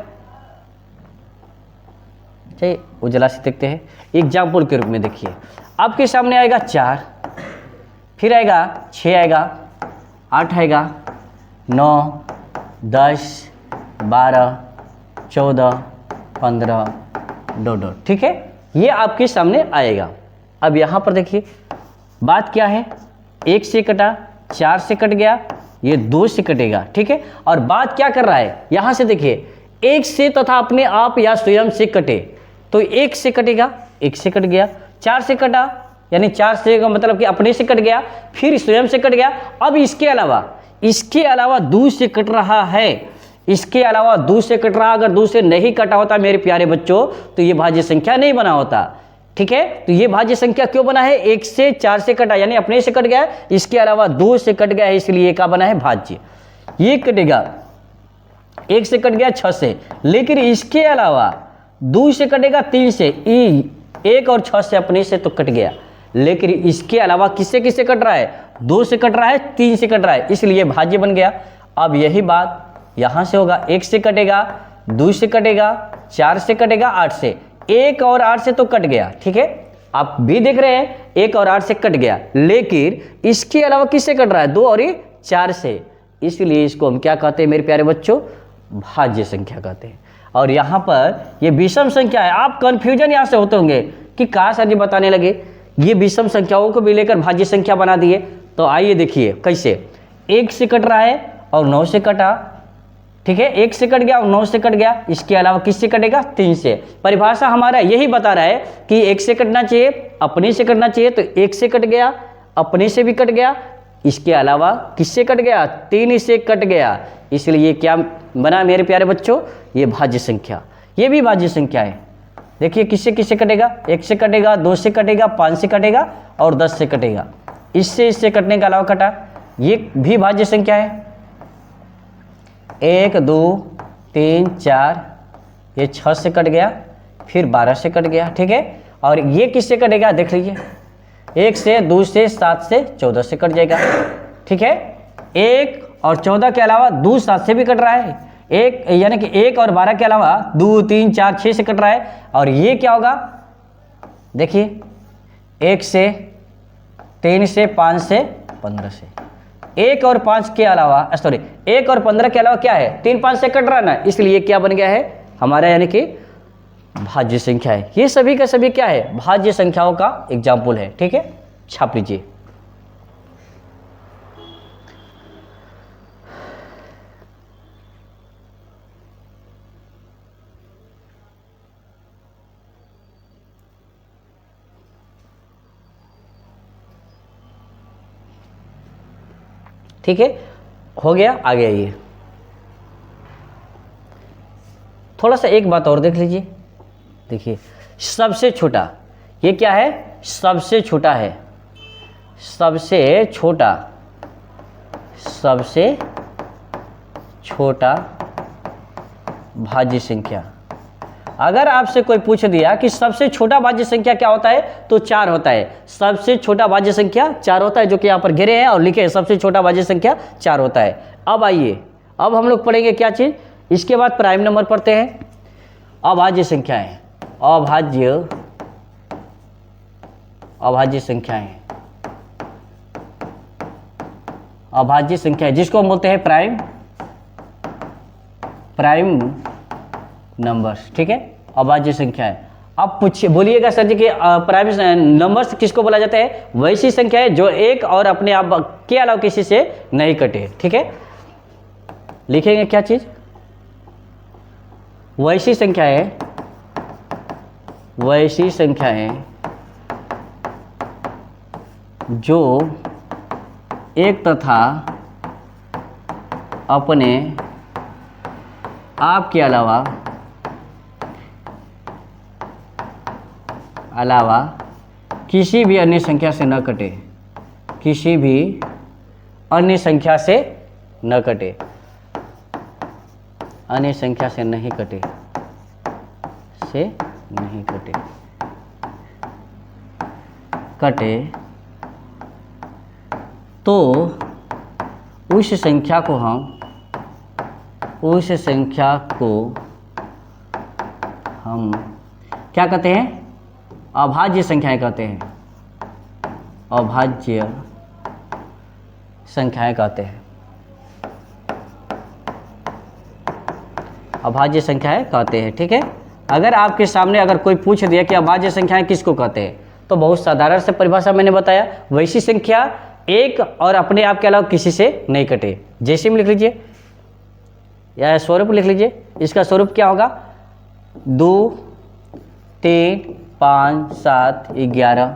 चलिए उजला से देखते हैं, एग्जाम्पल के रूप में देखिए। आपके सामने आएगा 4, फिर आएगा 6, आएगा 8, आएगा 9, 10, 12, 14, 15, डॉट, ठीक है, ये आपके सामने आएगा। अब यहाँ पर देखिए बात क्या है, 1 से कटा, 4 से कट गया, ये 2 से कटेगा, ठीक है। और बात क्या कर रहा है, यहाँ से देखिए 1 से तथा अपने आप या स्वयं से कटे, तो 1 से कटेगा, 1 से कट गया, 4 से कटा यानी 4 से का मतलब कि अपने से कट गया, फिर स्वयं से कट गया। अब इसके अलावा दूर से कट रहा है, इसके अलावा दूर से कट रहा। अगर दूर से नहीं कटा होता मेरे प्यारे बच्चों तो ये भाज्य संख्या नहीं बना होता। ठीक है, तो ये भाज्य संख्या क्यों बना है? 1 से 4 से कटा, यानी अपने से कट गया, इसके अलावा दूर से कट गया है, इसलिए क्या बना है? भाज्य। ये कटेगा 1 से कट गया 6 से, लेकिन इसके अलावा दूर से कटेगा 3 से, 1 और 6 से अपने से तो कट गया, लेकिन इसके अलावा किससे किससे कट रहा है? 2 से कट रहा है, 3 से कट रहा है, इसलिए भाज्य बन गया। अब यही बात यहां से होगा, 1 से कटेगा, 2 से कटेगा, 4 से कटेगा, 8 से, 1 और 8 से तो कट गया। ठीक है, आप भी देख रहे हैं 1 और 8 से कट गया, लेकिन इसके अलावा किससे कट रहा है? 2 और 4 से, इसलिए इसको हम क्या कहते हैं मेरे प्यारे बच्चों? भाज्य संख्या कहते हैं। और यहाँ पर ये विषम संख्या है। आप कंफ्यूजन यहाँ से होते होंगे कि कहाँ सर जी बताने लगे ये विषम संख्याओं को भी लेकर भाज्य संख्या बना दिए। तो आइए देखिए कैसे। 1 से कट रहा है और 9 से कटा। ठीक है, 1 से कट गया और 9 से कट गया, इसके अलावा किससे कटेगा? 3 से। परिभाषा हमारा यही बता रहा है कि 1 से कटना चाहिए, अपने से कटना चाहिए, तो 1 से कट गया, अपने से भी कट गया, इसके अलावा किससे कट गया? 3 से कट गया, इसलिए क्या बना मेरे प्यारे बच्चों? ये भाज्य संख्या। ये भी भाज्य संख्या है। देखिए किससे किससे कटेगा? 1 से कटेगा, 2 से कटेगा, 5 से कटेगा और 10 से कटेगा, इससे कटने के अलावा कटा, ये भी भाज्य संख्या है। 1 2 3 4, ये 6 से कट गया, फिर 12 से कट गया। ठीक है, और ये किससे कटेगा? देख लीजिए, 1 से 2 से 7 से 14 से कट जाएगा। ठीक है, 1 और 14 के अलावा 2 7 से भी कट रहा है, 1 यानी कि 1 और 12 के अलावा 2 3 4 6 से कट रहा है। और ये क्या होगा? देखिए 1 से 3 से 5 से 15 से, 1 और 5 के अलावा 1 और 15 के अलावा क्या है? 3 5 से कट रहा है ना, इसलिए क्या बन गया है हमारा? यानी कि भाज्य संख्या है। ये सभी का सभी क्या है? भाज्य संख्याओं का एग्जाम्पल है। ठीक है, छाप लीजिए। ठीक है, हो गया। आगे आइए, थोड़ा सा एक बात और देख लीजिए। देखिए सबसे छोटा, ये क्या है? सबसे छोटा है, सबसे छोटा, सबसे छोटा भाज्य संख्या। अगर आपसे कोई पूछ दिया कि सबसे छोटा भाज्य संख्या क्या होता है, तो 4 होता है। सबसे छोटा भाज्य संख्या 4 होता है, जो कि यहाँ पर घेरे हैं और लिखे हैं, सबसे छोटा भाज्य संख्या 4 होता है। अब आइए, अब हम लोग पढ़ेंगे क्या चीज़? इसके बाद प्राइम नंबर पढ़ते हैं। अभाज्य संख्याएं, अभाज्य संख्याएं, अभाज्य संख्याएं जिसको हम बोलते हैं प्राइम नंबर्स। ठीक है, अभाज्य संख्याएं। अब पूछिए, बोलिएगा सर जी कि प्राइम नंबर्स किसको बोला जाता है? वैसी संख्या है जो 1 और अपने आप के अलावा किसी से नहीं कटे। ठीक है, लिखेंगे क्या चीज? वैसी संख्याएं, वैसी संख्याएं जो 1 तथा अपने आप के अलावा किसी भी अन्य संख्या से न कटे, किसी भी अन्य संख्या से न कटे, अन्य संख्या से नहीं कटे, से नहीं कटे, कटे तो उस संख्या को हम क्या कहते हैं? अभाज्य संख्याएं कहते हैं, अभाज्य संख्याएं कहते हैं, अभाज्य संख्याएं कहते हैं। ठीक है, अगर आपके सामने अगर कोई पूछ दिया कि अभाज्य संख्याएं किसको कहते हैं, तो बहुत साधारण से परिभाषा मैंने बताया, वैसी संख्या 1 और अपने आप के अलावा किसी से नहीं कटे। जैसे में लिख लीजिए या स्वरूप लिख लीजिए। इसका स्वरूप क्या होगा? 2 3 5 7 11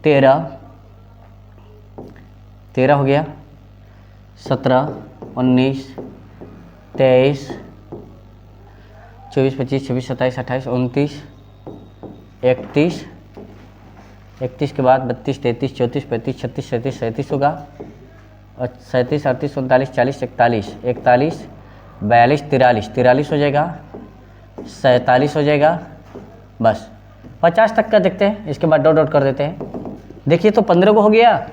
13 13 हो गया, 17 19 23 24 25 26 27 28 29 31 31 के बाद 32 33 34 35 36 37 37 होगा, और 37 38 39 40 41 41 42 43 43 हो जाएगा, 47 हो जाएगा। बस 50 तक का देखते हैं, इसके बाद डॉट डॉट कर देते हैं। देखिए तो 15 को हो गया,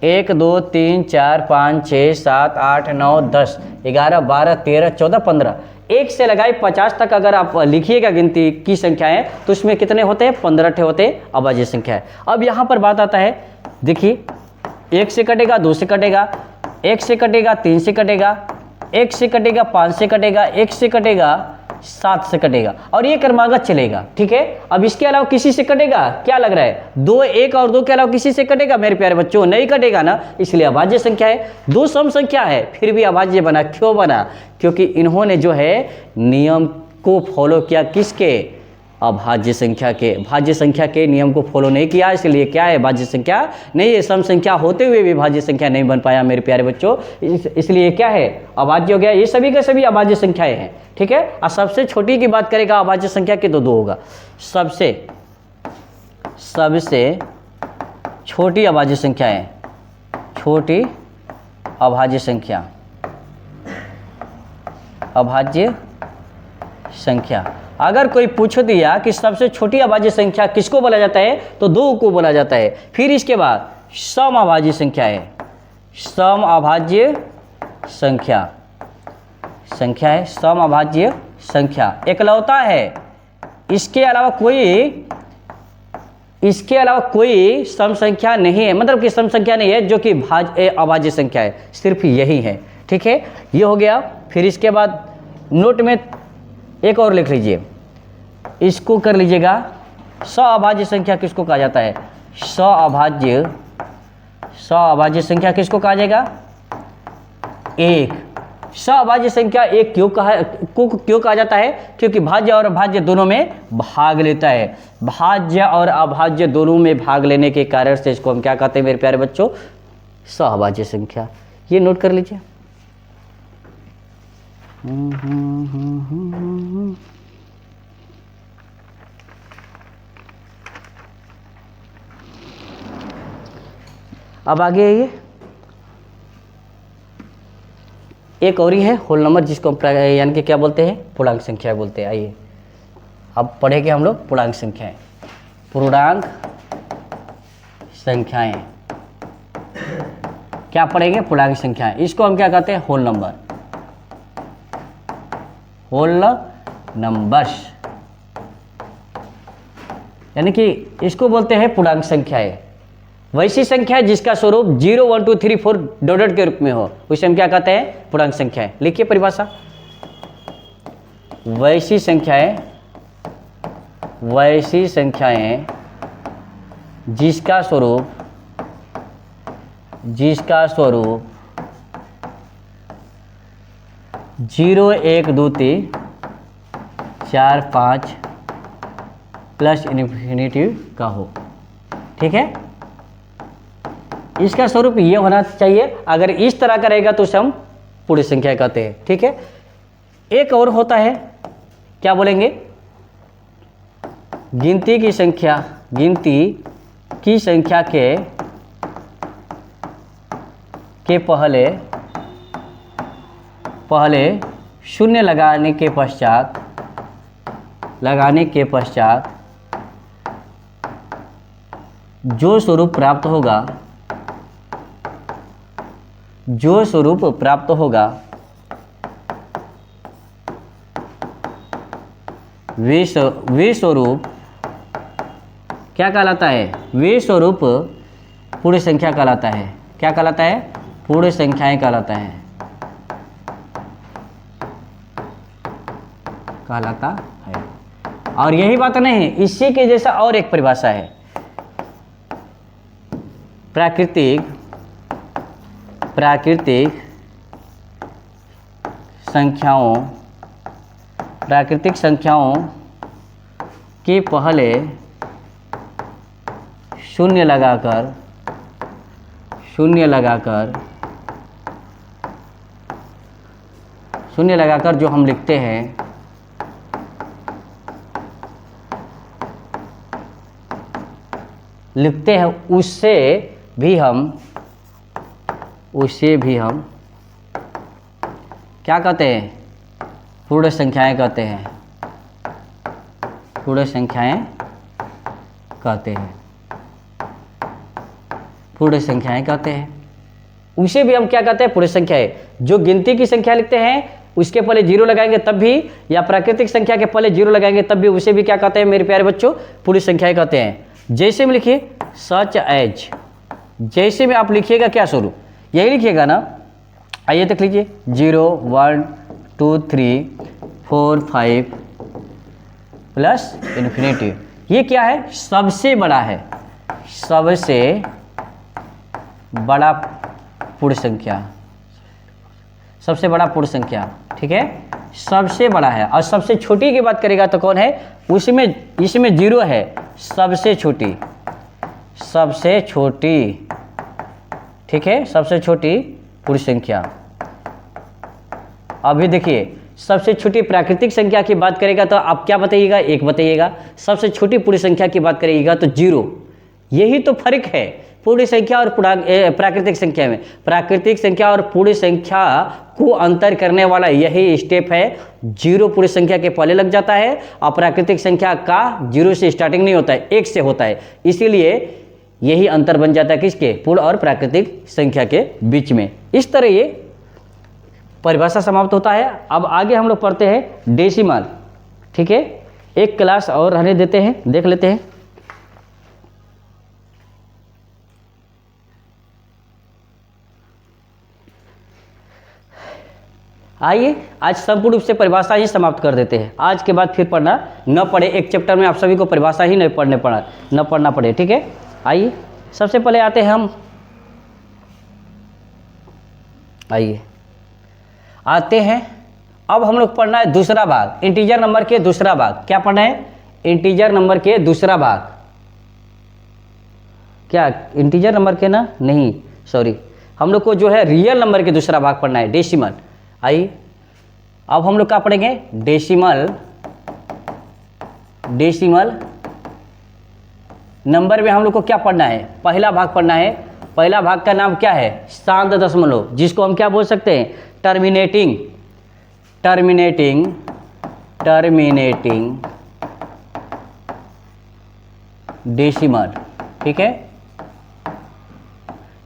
1 2 3 4 5 6 7 8 9 10 11 12 13 14 15, 1 से लगाई 50 तक अगर आप लिखिएगा गिनती की संख्याएं तो उसमें कितने होते हैं? 15 ठे होते हैं अभाज्य संख्या। अब यहाँ पर बात आता है, देखिए 1 से कटेगा, 2 से कटेगा, 1 से कटेगा, 3 से कटेगा, 1 से कटेगा, 5 से कटेगा, 1 से कटेगा, 7 से कटेगा, और ये क्रमागत चलेगा। ठीक है, अब इसके अलावा किसी से कटेगा? क्या लग रहा है? 2 1 और 2 के अलावा किसी से कटेगा मेरे प्यारे बच्चों? नहीं कटेगा ना, इसलिए अभाज्य संख्या है। 2 सम संख्या है फिर भी अभाज्य बना। क्यों बना? क्योंकि इन्होंने जो है नियम को फॉलो किया, किसके? अभाज्य संख्या के। भाज्य संख्या के नियम को फॉलो नहीं किया, इसलिए क्या है? भाज्य संख्या नहीं है। सम संख्या होते हुए भी भाज्य संख्या नहीं बन पाया मेरे प्यारे बच्चों, इसलिए क्या है? अभाज्य हो गया। ये सभी के सभी अभाज्य संख्याएं हैं। ठीक है, और सबसे छोटी की बात करेगा अभाज्य संख्या की तो 2 होगा। सबसे छोटी अभाज्य संख्या है, छोटी अभाज्य संख्या, अभाज्य संख्या। अगर कोई पूछ दिया कि सबसे छोटी अभाज्य संख्या किसको बोला जाता है तो 2 को बोला जाता है। फिर इसके बाद सम अभाज्य संख्या है, सम अभाज्य संख्या है, सम अभाज्य संख्या एकलौता है। इसके अलावा कोई सम संख्या नहीं है, मतलब कि सम संख्या नहीं है जो कि अभाज्य संख्या है, सिर्फ यही है। ठीक है, ये हो गया। फिर इसके बाद नोट में एक और लिख लीजिए, इसको कर लीजिएगा। सअभाज्य संख्या किसको कहा जाता है? सअभाज्य संख्या किसको कहा जाएगा? 1। सअभाज्य संख्या 1 क्यों कहा जाता है? क्योंकि भाज्य और अभाज्य दोनों में भाग लेता है। भाज्य और अभाज्य दोनों में भाग लेने के कारण से इसको हम क्या कहते हैं मेरे प्यारे बच्चों? सअभाज्य संख्या। ये नोट कर लीजिए। अब आगे आइए, एक और ही है होल नंबर, जिसको हम यानी कि क्या बोलते हैं? पूर्णांक संख्या बोलते हैं। आइए अब पढ़ेंगे हम लोग पूर्णांक संख्याएं। पूर्णांक संख्याएं क्या पढ़ेंगे? पूर्णांक संख्याएं। इसको हम क्या कहते हैं? होल नंबर, होल नंबर्स, यानी कि इसको बोलते हैं पूर्णांक संख्याएं। वैसी संख्या जिसका स्वरूप 0 1 2 3 4 डॉट के रूप में हो, उसे हम क्या कहते हैं? पूर्णांक संख्याएं। लिखिए परिभाषा, वैसी संख्याएं जिसका स्वरूप 0 1 2 3 4 5 प्लस इन्फिनिटी का हो। ठीक है, इसका स्वरूप ये होना चाहिए। अगर इस तरह का रहेगा तो उसे हम पूर्ण संख्या कहते हैं। ठीक है, एक और होता है, क्या बोलेंगे? गिनती की संख्या के पहले शून्य लगाने के पश्चात जो स्वरूप प्राप्त होगा वे स्वरूप क्या कहलाता है? वे स्वरूप पूर्ण संख्या कहलाता है। क्या कहलाता है? पूर्ण संख्याएं कहलाता है। और यही बात नहीं है, इसी के जैसा और एक परिभाषा है। प्राकृतिक संख्याओं के पहले शून्य लगाकर जो हम लिखते हैं उससे भी हम क्या कहते हैं? पूर्ण संख्याएं कहते हैं। पूर्ण संख्याएं कहते हैं। उसे भी हम क्या कहते हैं? पूर्ण संख्याएं। जो गिनती की संख्या लिखते हैं उसके पहले जीरो लगाएंगे तब भी, या प्राकृतिक संख्या के पहले जीरो लगाएंगे तब भी, उसे भी क्या कहते हैं मेरे प्यारे बच्चों? पूर्ण संख्याएं कहते हैं। जैसे में लिखिए सच एज, जैसे में आप लिखिएगा क्या स्वरूप, यही लिखिएगा ना। आइए तक लीजिए 0 1 2 3 4 5 प्लस इन्फिनिटी। ये क्या है? सबसे बड़ा है, सबसे बड़ा पूर्ण संख्या, सबसे बड़ा पूर्ण संख्या। ठीक है, सबसे बड़ा है। और सबसे छोटी की बात करेगा तो कौन है? इसमें जीरो है, सबसे छोटी। ठीक है, सबसे छोटी पूर्ण संख्या। अभी देखिए, सबसे छोटी प्राकृतिक संख्या की बात करेगा तो आप क्या बताइएगा? 1 बताइएगा। सबसे छोटी पूर्ण संख्या की बात करिएगा तो 0। यही तो फर्क है पूर्ण संख्या और प्राकृतिक संख्या में। प्राकृतिक संख्या और पूर्ण संख्या को अंतर करने वाला यही स्टेप है। 0 पूर्ण संख्या के पहले लग जाता है और प्राकृतिक संख्या का 0 से स्टार्टिंग नहीं होता है, 1 से होता है। इसीलिए यही अंतर बन जाता है किसके? पूर्ण और प्राकृतिक संख्या के बीच में। इस तरह ये परिभाषा समाप्त होता है। अब आगे हम लोग पढ़ते हैं डेसिमल। ठीक है, एक क्लास और रहने देते हैं, देख लेते हैं। आइए आज संपूर्ण रूप से परिभाषा ही समाप्त कर देते हैं। आज के बाद फिर पढ़ना न पड़े, एक चैप्टर में आप सभी को परिभाषा ही नहीं पढ़ना पड़े। ठीक है, आइए सबसे पहले आते हैं हम, अब हम लोग पढ़ना है दूसरा भाग, इंटीजर नंबर के दूसरा भाग। क्या पढ़ना है? इंटीजर नंबर के दूसरा भाग। क्या इंटीजर नंबर के ना? नहीं, सॉरी, हम लोग को जो है रियल नंबर के दूसरा भाग पढ़ना है, डेसिमल। आइए अब हम लोग क्या पढ़ेंगे? डेसिमल नंबर में हम लोग को क्या पढ़ना है? पहला भाग पढ़ना है। पहला भाग का नाम क्या है? शांत दशमलव, जिसको हम क्या बोल सकते हैं? Terminating decimal. ठीक है,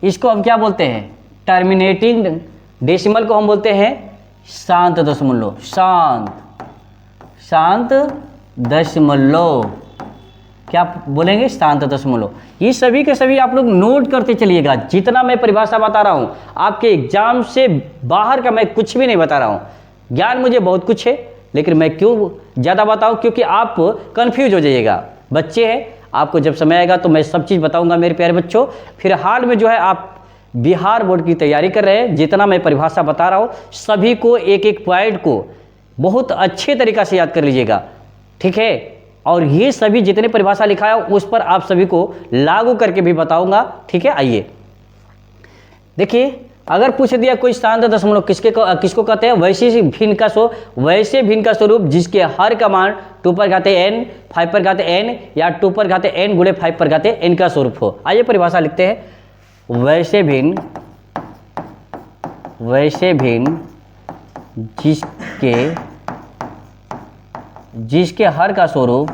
इसको हम क्या बोलते हैं? टर्मिनेटिंग डेसिमल को हम बोलते हैं शांत दशमलव। शांत दशमलव क्या बोलेंगे? शांत दशमलव। ये सभी के सभी आप लोग नोट करते चलिएगा। जितना मैं परिभाषा बता रहा हूँ, आपके एग्जाम से बाहर का मैं कुछ भी नहीं बता रहा हूँ। ज्ञान मुझे बहुत कुछ है, लेकिन मैं क्यों ज़्यादा बताऊँ? क्योंकि आप कंफ्यूज हो जाइएगा। बच्चे हैं, आपको जब समय आएगा तो मैं सब चीज़ बताऊँगा मेरे प्यारे बच्चों। फिर हाल में जो है आप बिहार बोर्ड की तैयारी कर रहे हैं, जितना मैं परिभाषा बता रहा हूँ सभी को एक एक पॉइंट को बहुत अच्छे तरीक़ा से याद कर लीजिएगा। ठीक है, और ये सभी जितने परिभाषा लिखा है उस पर आप सभी को लागू करके भी बताऊंगा। ठीक है, आइए देखिए, अगर पूछ दिया कोई शांत दशमलव किसको कहते हैं? वैसे भिन्न का स्वरूप जिसके हर का मान 2 पर घाते n, 5 पर घाते n या 2 पर घाते n गुणे 5 पर घाते n का स्वरूप हो। आइए परिभाषा लिखते हैं। वैसे भिन्न जिसके हर का स्वरूप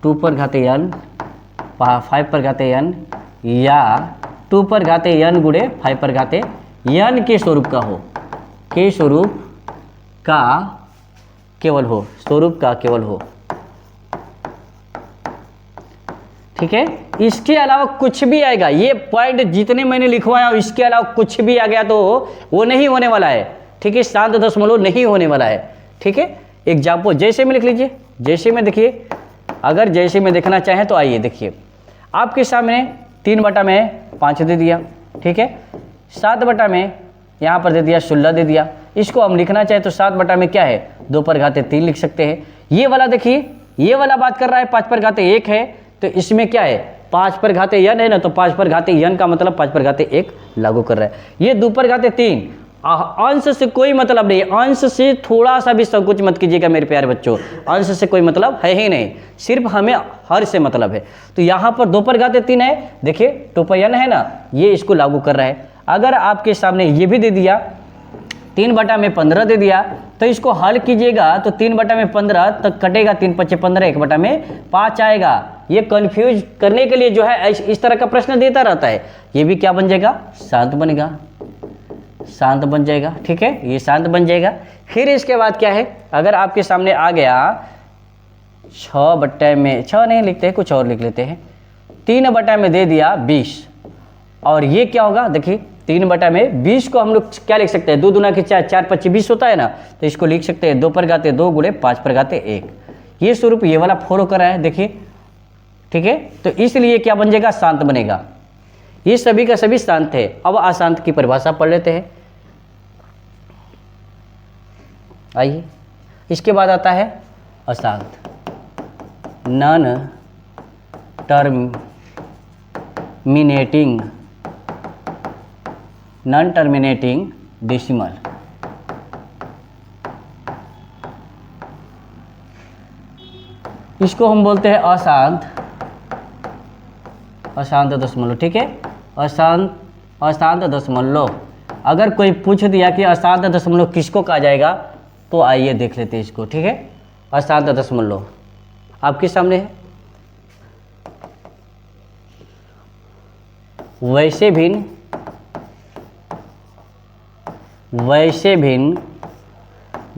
2 पर घाते n, 5 पर घाते n या 2 पर घाते n गुणे 5 पर घाते n के स्वरूप का हो, स्वरूप का केवल हो। ठीक है, इसके अलावा कुछ भी आएगा, ये पॉइंट जितने मैंने लिखवाया इसके अलावा कुछ भी आ गया तो वो नहीं होने वाला है। ठीक है, शांत दशमलव नहीं होने वाला है। ठीक है, एग्जाम्पल जैसे में लिख लीजिए। जैसे में देखिए, अगर जैसे में देखना चाहें तो आइए देखिए, आपके सामने 3/5 दे दिया। ठीक है, 7 में यहाँ पर दे दिया 16 दे दिया। इसको हम लिखना चाहें तो 7 में क्या है? 2 पर घाते 3 लिख सकते हैं। ये वाला देखिए ये वाला बात कर रहा है 5 पर घाते 1 है, तो इसमें क्या है 5 पर घाते n है ना, तो 5 पर घाते n का मतलब 5 पर घाते 1 लागू कर रहा है। ये 2 पर घाते 3, अंश से कोई मतलब नहीं, अंश से थोड़ा सा भी संकोच मत कीजिएगा मेरे प्यारे बच्चों, अंश से कोई मतलब है ही नहीं, सिर्फ हमें हर से मतलब है। तो यहाँ पर 2 पर घाते 3 है, देखिए 2 पर n है ना, ये इसको लागू कर रहा है। अगर आपके सामने ये भी दे दिया 3/15 दे दिया, तो इसको हल कीजिएगा तो 3/15 तक कटेगा, 3×5 = 15, 1/5 आएगा। ये कंफ्यूज करने के लिए जो है इस तरह का प्रश्न देता रहता है। ये भी क्या बन जाएगा, शांत बनेगा, शांत बन जाएगा, ठीक है, ये शांत बन जाएगा। फिर इसके बाद क्या है, अगर आपके सामने आ गया 6 नहीं लिखते हैं, कुछ और लिख लेते हैं, 3 में दे दिया 20, और ये क्या होगा, देखिए 3/20 को हम लोग क्या लिख सकते हैं, 2 दूना के 4, 4×5 20 होता है ना, तो इसको लिख सकते हैं 2 पर घाते 2 गुणे 5 पर घाते 1। ये स्वरूप ये वाला 4 होकर है, देखिए, ठीक है। तो इसलिए क्या बन जाएगा, शांत बनेगा। ये सभी का सभी शांत है। अब अशांत की परिभाषा पढ़ लेते हैं, आइए। इसके बाद आता है अशांत, नॉन टर्मिनेटिंग डेसिमल। इसको हम बोलते हैं अशांत दशमलव, ठीक है, अशांत दशमलव। अगर कोई पूछ दिया कि अशांत दशमलव किसको कहा जाएगा, तो आइए देख लेते हैं इसको, ठीक है। अशांत दशमलव आपके सामने है, वैसे भिन्न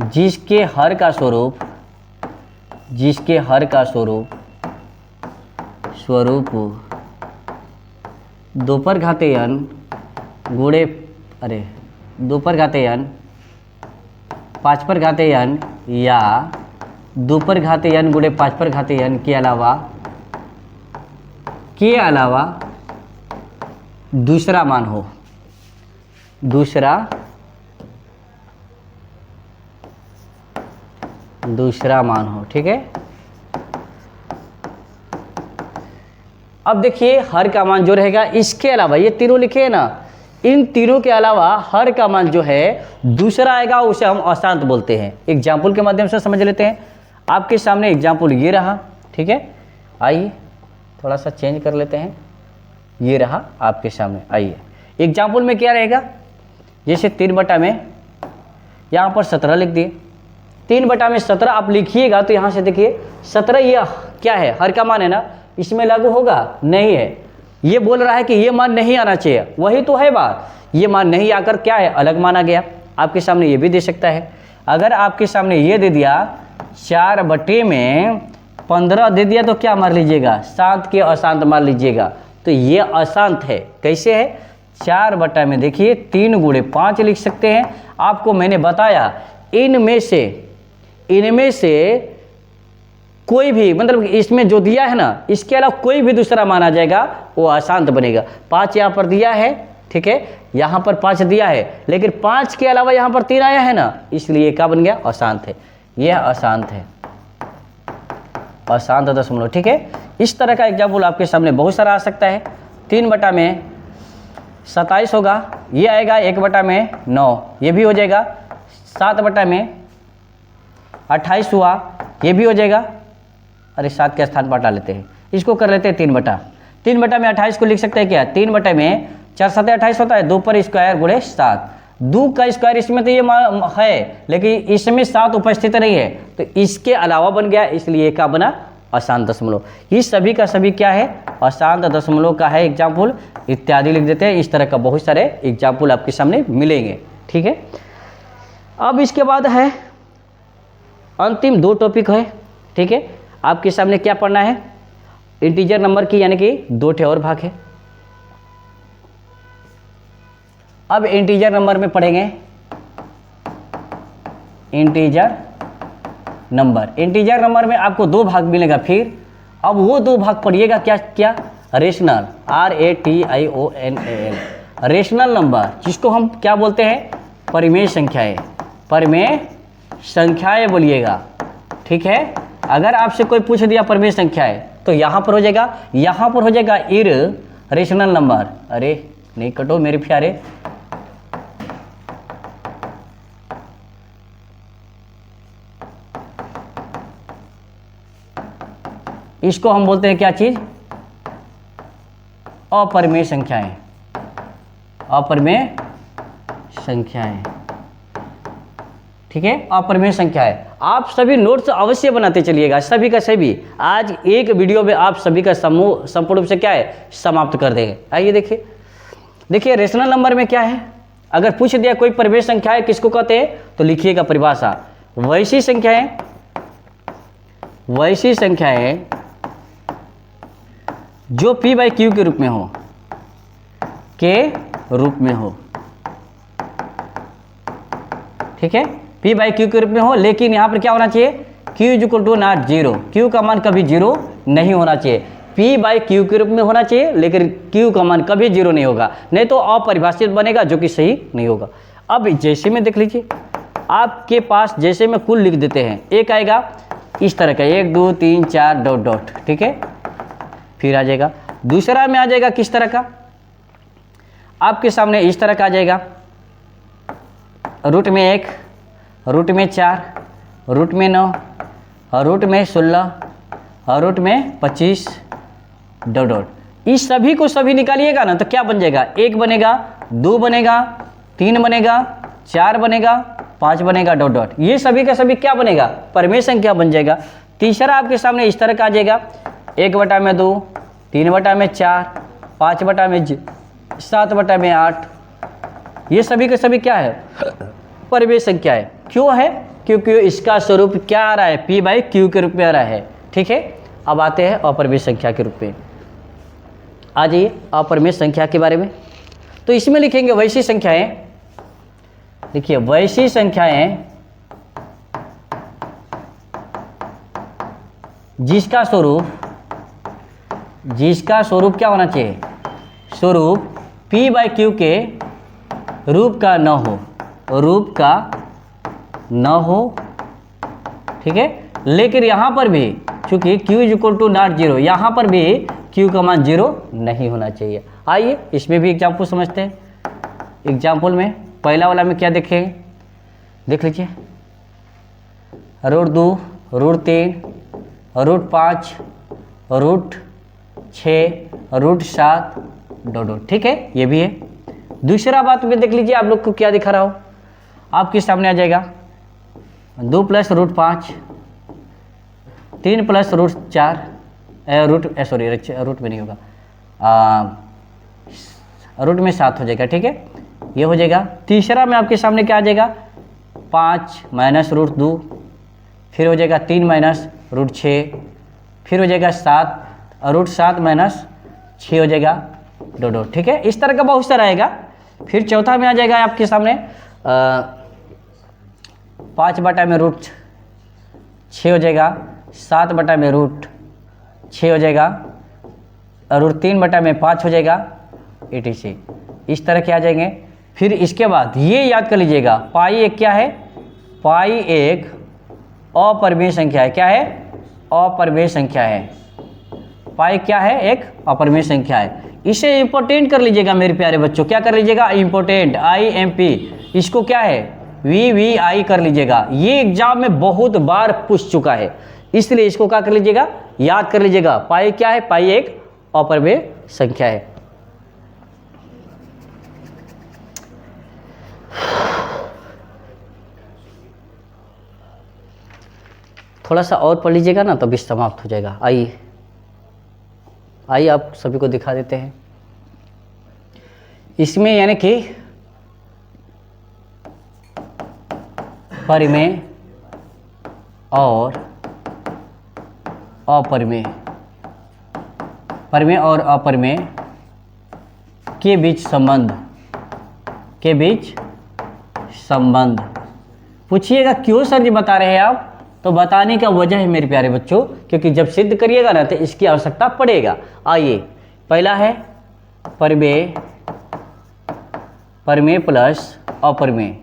जिसके हर का स्वरूप 2 पर घाते n गुणे 2 पर घाते n 5 पर घाते n या 2 पर घाते n गुणे 5 पर घाते n के अलावा दूसरा मान हो, दूसरा मान हो, ठीक है। अब देखिए हर का मान जो रहेगा, इसके अलावा ये तीनों लिखे हैं ना, इन तीनों के अलावा हर का मान जो है दूसरा आएगा, उसे हम अशांत बोलते हैं। एग्जाम्पल के माध्यम से समझ लेते हैं। आपके सामने एग्जाम्पल ये रहा, ठीक है, आइए थोड़ा सा चेंज कर लेते हैं। ये रहा आपके सामने, आइए एग्जाम्पल में क्या रहेगा, जैसे 3 में यहाँ पर 17 लिख दिए, 3/17 आप लिखिएगा तो यहाँ से देखिए 17 ये क्या है, हर का मान है ना, इसमें लागू होगा नहीं है। ये बोल रहा है कि ये मान नहीं आना चाहिए, वही तो है बात, ये मान नहीं आकर क्या है, अलग माना गया। आपके सामने ये भी दे सकता है। अगर आपके सामने ये दे दिया 4/15 दे दिया, तो क्या मार लीजिएगा, शांत के अशांत मार लीजिएगा। तो ये अशांत है। कैसे है, 4 में देखिए 3 गुणे 5 लिख सकते हैं। आपको मैंने बताया इनमें से कोई भी, मतलब इसमें जो दिया है ना, इसके अलावा कोई भी दूसरा माना जाएगा, वो अशांत बनेगा। 5 यहाँ पर दिया है, ठीक है, यहाँ पर 5 दिया है, लेकिन 5 के अलावा यहाँ पर 3 आया है ना, इसलिए क्या बन गया, अशांत है। यह अशांत है, अशांत दशमलव, ठीक है। इस तरह का एग्जाम्पल आपके सामने बहुत सारा आ सकता है। 3 में 27 होगा, ये आएगा 1 में 9, ये भी हो जाएगा। 7 में 28 हुआ, ये भी हो जाएगा। अरे 7 के स्थान पर हटा लेते हैं, इसको कर लेते हैं 3 में 28 को लिख सकते हैं क्या, 3 में 4 7 28 होता है, 2 पर स्क्वायर गुणे 7, 2 का स्क्वायर इसमें तो ये है, लेकिन इसमें 7 उपस्थित नहीं है, तो इसके अलावा बन गया, इसलिए क्या बना, अशांत दशमलव। ये सभी का सभी क्या है, अशांत दशमलव का है एग्जाम्पल, इत्यादि लिख देते हैं। इस तरह का बहुत सारे एग्जाम्पल आपके सामने मिलेंगे, ठीक है। अब इसके बाद है अंतिम 2 टॉपिक है, ठीक है। आपके सामने क्या पढ़ना है, इंटीजर नंबर की, यानी कि 2 ठे और भाग है। अब इंटीजर नंबर में पढ़ेंगे इंटीजर नंबर में आपको 2 भाग मिलेगा। फिर अब वो 2 भाग पढ़िएगा, क्या रेशनल, RATIONAL, रेशनल नंबर, जिसको हम क्या बोलते हैं, परिमेय संख्याएं बोलिएगा, ठीक है। अगर आपसे कोई पूछ दिया परिमेय संख्या है तो यहाँ पर हो जाएगा, यहाँ पर हो जाएगा इररेशनल नंबर। अरे नहीं कटो मेरे प्यारे, इसको हम बोलते हैं क्या चीज, अपरिमेय संख्याएं, अपरिमेय संख्याएं, ठीक है, अपरिमेय संख्याएं। आप सभी नोट्स अवश्य बनाते चलिएगा, सभी का सभी। आज एक वीडियो में आप सभी का समूह संपूर्ण रूप से क्या है, समाप्त कर देंगे। आइए देखिए, देखिए रेशनल नंबर में क्या है, अगर पूछ दिया कोई परिमेय संख्या है किसको कहते हैं, तो लिखिएगा परिभाषा, वैसी संख्याएं, वैसी संख्याएं जो p बाई क्यू के रूप में हो, के रूप में हो, ठीक है, p बाई क्यू के रूप में हो, लेकिन यहाँ पर क्या होना चाहिए, q is equal to not zero, q का मान कभी जीरो नहीं होना चाहिए, p बाई क्यू के रूप में होना चाहिए, लेकिन q का मान कभी जीरो नहीं होगा, नहीं तो अपरिभाषित बनेगा जो कि सही नहीं होगा। अब जैसे में देख लीजिए, आपके पास जैसे में कुल लिख देते हैं, एक आएगा इस तरह का 1 2 3 4 डॉट डॉट, ठीक है, फिर आ जाएगा दूसरा में आ जाएगा किस तरह का, आपके सामने इस तरह का आ जाएगा, रूट में 1, रूट में 4, रूट में 9, रूट में 16, रूट में 25 डॉट डॉट। इस सभी को सभी निकालिएगा ना तो क्या बन जाएगा, 1 बनेगा, 2 बनेगा, 3 बनेगा, 4 बनेगा, 5 बनेगा डॉट डॉट। ये सभी का सभी क्या बनेगा, परिमेय संख्या बन जाएगा। तीसरा आपके सामने इस तरह का आ जाएगा, 1/2, 3/4, 5/7, 7/8। ये सभी के सभी क्या है, परिमेय संख्या है। क्यों है, क्योंकि इसका स्वरूप क्या आ रहा है, p बाई क्यू के रूप में आ रहा है, ठीक है। अब आते हैं अपरिमेय संख्या के रूप में। आ जाइए अपरिमेय संख्या के बारे में, तो इसमें लिखेंगे वैसी संख्याएं, देखिए वैसी संख्याएं जिसका स्वरूप क्या होना चाहिए, स्वरूप p बाई क्यू के रूप का न हो, रूप का न हो, ठीक है। लेकिन यहाँ पर भी चूंकि q is equal to not zero, यहाँ पर भी q का मान जीरो नहीं होना चाहिए। आइए इसमें भी एग्जाम्पल समझते हैं। एग्जाम्पल में पहला वाला में क्या देखेंगे, देख लीजिए, √2, √3, √5, √6, √7 डॉट डॉट, ठीक है, ये भी है। दूसरा बात में देख लीजिए, आप लोग को क्या दिखा रहा हो, आपके सामने आ जाएगा 2 + √5, 3 + √4, रूट में नहीं होगा, रूट में 7 हो जाएगा, ठीक है, ये हो जाएगा। तीसरा में आपके सामने क्या आ जाएगा, 5 - √2, फिर हो जाएगा 3 - √6, फिर हो जाएगा 7, √7 - 6 हो जाएगा डॉट डॉट, ठीक है। इस तरह का बहुत सारा आएगा। फिर चौथा में आ जाएगा आपके सामने 5/√6 हो जाएगा, 7/√6 हो जाएगा, √3/5 हो जाएगा, etc। इस तरह के आ जाएंगे। फिर इसके बाद ये याद कर लीजिएगा, पाई एक क्या है, पाई एक अपरिमेय संख्या है। क्या है, अपरिमेय संख्या है। पाई क्या है, एक अपरिमेय संख्या है। इसे इंपोर्टेंट कर लीजिएगा मेरे प्यारे बच्चों, क्या कर लीजिएगा, इंपोर्टेंट, IMP, इसको क्या है, VVI कर लीजिएगा। ये एग्जाम में बहुत बार पूछ चुका है, इसलिए इसको क्या कर लीजिएगा, याद कर लीजिएगा। पाई क्या है, पाई एक अपरिमेय संख्या है। थोड़ा सा और पढ़ लीजिएगा ना तो भी समाप्त हो जाएगा। आइए आइए आप सभी को दिखा देते हैं। इसमें यानी कि परिमेय और अपरिमेय, परिमेय और अपरिमेय के बीच संबंध, के बीच संबंध। पूछिएगा क्यों सर जी बता रहे हैं आप, तो बताने का वजह है मेरे प्यारे बच्चों, क्योंकि जब सिद्ध करिएगा ना तो इसकी आवश्यकता पड़ेगा। आइए, पहला है परिमेय, परिमेय प्लस अपरिमेय,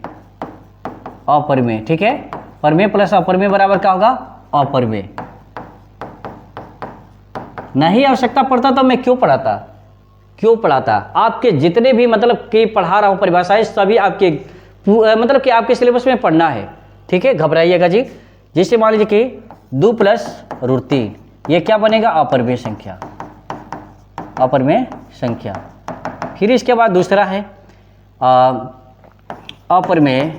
अपरिमेय, ठीक है। परिमेय प्लस अपरिमेय बराबर क्या होगा, अपरिमेय। नहीं आवश्यकता पड़ता तो मैं क्यों पढ़ाता। आपके जितने भी मतलब कि पढ़ा रहा हूँ परिभाषाएं सभी आपके मतलब कि आपके सिलेबस में पढ़ना है, ठीक है, घबराइएगा जी। जैसे मान लीजिए कि 2 + √3 ये क्या बनेगा, अपरिमेय संख्या। फिर इसके बाद दूसरा है अपरिमेय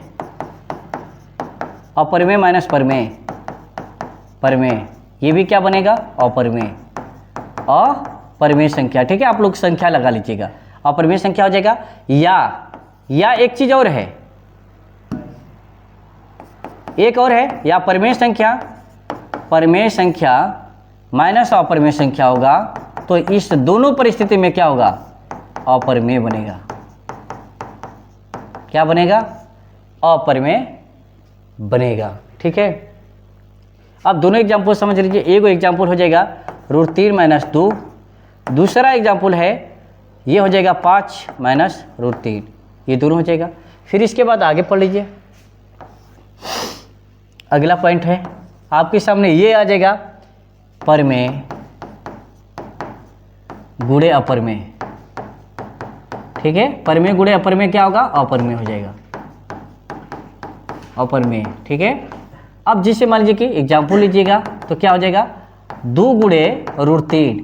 माइनस परिमेय, ये भी क्या बनेगा, अपरिमेय संख्या, ठीक है। आप लोग संख्या लगा लीजिएगा, अपरिमेय संख्या हो जाएगा। या एक चीज और है, या परिमेय संख्या माइनस अपरिमेय संख्या होगा, तो इस दोनों परिस्थिति में क्या होगा, अपरिमेय बनेगा। क्या बनेगा, अपरिमेय बनेगा, ठीक है। अब दोनों एग्जाम्पल समझ लीजिए। एक एग्जाम्पल हो जाएगा √3 - 2, दूसरा एग्जाम्पल है ये हो जाएगा 5 - √3, ये दोनों हो जाएगा। फिर इसके बाद आगे पढ़ लीजिए, अगला पॉइंट है आपके सामने, ये आ जाएगा परिमेय गुणे अपरिमेय, ठीक है। परिमेय गुणे अपरिमेय क्या होगा, अपरिमेय हो जाएगा, अपरिमेय, ठीक है। अब जिसे मान लीजिए कि एग्जाम्पल लीजिएगा तो क्या हो जाएगा, 2 × √3,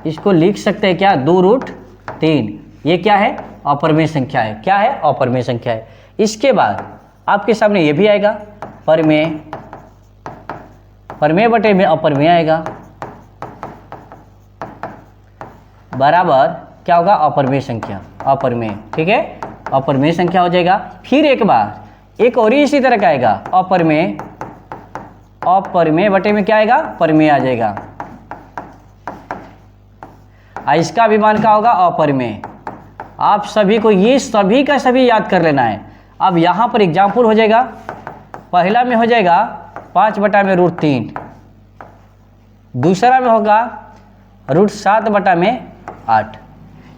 इसको लिख सकते हैं क्या, 2√3, ये क्या है, अपरिमेय संख्या है। क्या है, अपरिमेय संख्या है। इसके बाद आपके सामने ये भी आएगा परिमेय बटे में अपरिमेय आएगा, बराबर क्या होगा, अपरिमेय संख्या, अपरिमेय, ठीक है, अपरिमेय संख्या हो जाएगा। फिर एक और ही इसी तरह का आएगा, अपरिमेय बटे में क्या आएगा, परिमेय आ जाएगा। इसका भी मान क्या होगा, अपरिमेय। आप सभी को ये सभी का सभी याद कर लेना है। अब यहाँ पर एग्जाम्पल हो जाएगा, पहला में हो जाएगा 5/√3, दूसरा में होगा √7/8।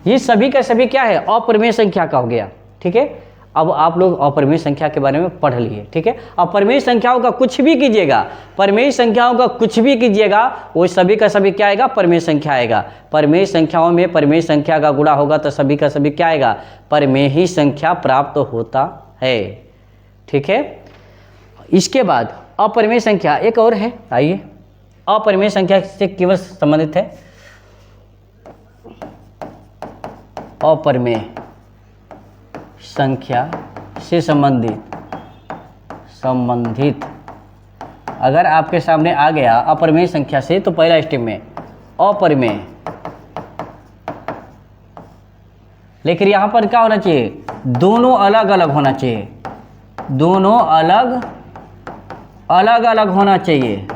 ये सभी का सभी क्या है, अपरिमेय संख्या का हो गया, ठीक है। अब आप लोग अपरिमेय संख्या के बारे में पढ़ लिए, ठीक है। अपरिमेय संख्याओं का कुछ भी कीजिएगा, परिमेय संख्याओं का कुछ भी कीजिएगा, वो सभी का सभी क्या आएगा, परिमेय संख्या आएगा। परिमेय संख्याओं में परिमेय संख्या का गुणा होगा तो सभी का सभी क्या आएगा, परिमेय ही संख्या प्राप्त होता है, ठीक है। इसके बाद अपरिमेय संख्या एक और है, आइए, अपरिमेय संख्या से केवल संबंधित है, अपरिमेय संख्या से संबंधित अगर आपके सामने आ गया अपरिमेय संख्या से, तो पहला स्टेप में अपरिमेय, लेकिन यहाँ पर क्या होना चाहिए, दोनों अलग अलग होना चाहिए, दोनों अलग अलग होना चाहिए।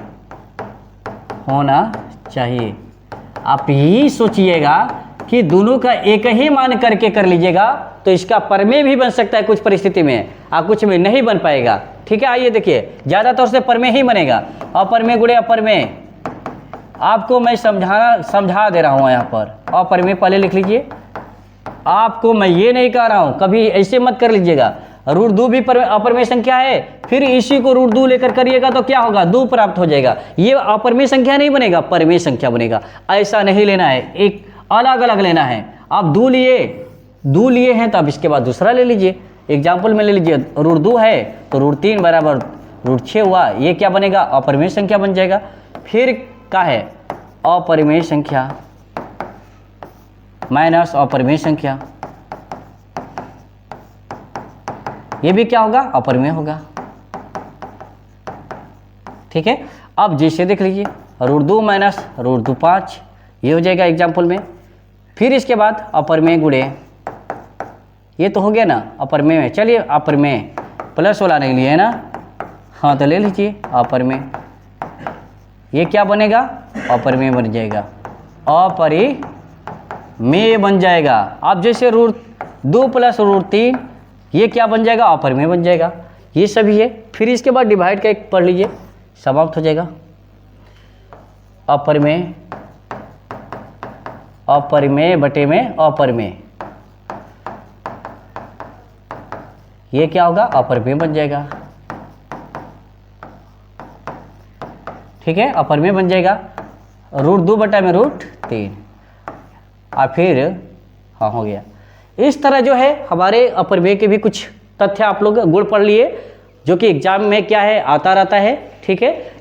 आप यही सोचिएगा कि दोनों का एक ही मान करके कर लीजिएगा तो इसका परिमेय भी बन सकता है कुछ परिस्थिति में, कुछ में नहीं बन पाएगा, ठीक है। आइए देखिए, ज़्यादातर से परिमेय ही बनेगा, अपरिमेय गुणे अपरिमेय। आपको मैं समझा दे रहा हूँ यहाँ पर, अपरिमेय पहले लिख लीजिए। आपको मैं ये नहीं कह रहा हूँ, कभी ऐसे मत कर लीजिएगा, √2 भी अपरिमेय संख्या है, फिर इसी को √2 लेकर करिएगा तो क्या होगा, 2 प्राप्त हो जाएगा। ये अपरिमेय संख्या नहीं बनेगा, परिमेय संख्या बनेगा। ऐसा नहीं लेना है, एक अलग अलग लेना है। आप 2 लिए हैं तो अब इसके बाद दूसरा ले लीजिए। एग्जाम्पल में ले लीजिए, √2 है तो √3 बराबर √6 हुआ, ये क्या बनेगा, अपरिमेय संख्या बन जाएगा। फिर क्या है, अपरिमेय संख्या माइनस अपरिमेय संख्या, ये भी क्या होगा, अपरिमेय होगा, ठीक है। अब जैसे देख लीजिए, √2 माइनस √2 5, ये हो जाएगा एग्जाम्पल में। फिर इसके बाद अपरिमेय गुणे, ये तो हो गया ना अपरिमेय में। चलिए अपरिमेय प्लस वाला नहीं लिए है ना, हाँ तो ले लीजिए अपरिमेय, ये क्या बनेगा, अपरिमेय बन जाएगा, अपरिमेय बन जाएगा। अब जैसे √2 + √3, ये क्या बन जाएगा, अपरिमेय बन जाएगा। ये सभी है। फिर इसके बाद डिवाइड का एक पढ़ लीजिए, समाप्त हो जाएगा। अपरिमेय बटे में अपरिमेय, ये क्या होगा, अपरिमेय बन जाएगा, ठीक है, अपरिमेय बन जाएगा। √2/√3 और फिर हाँ हो गया। इस तरह जो है हमारे अपरिमेय के भी कुछ तथ्य आप लोग गुण पढ़ लिए, जो कि एग्जाम में क्या है आता रहता है। ठीक है,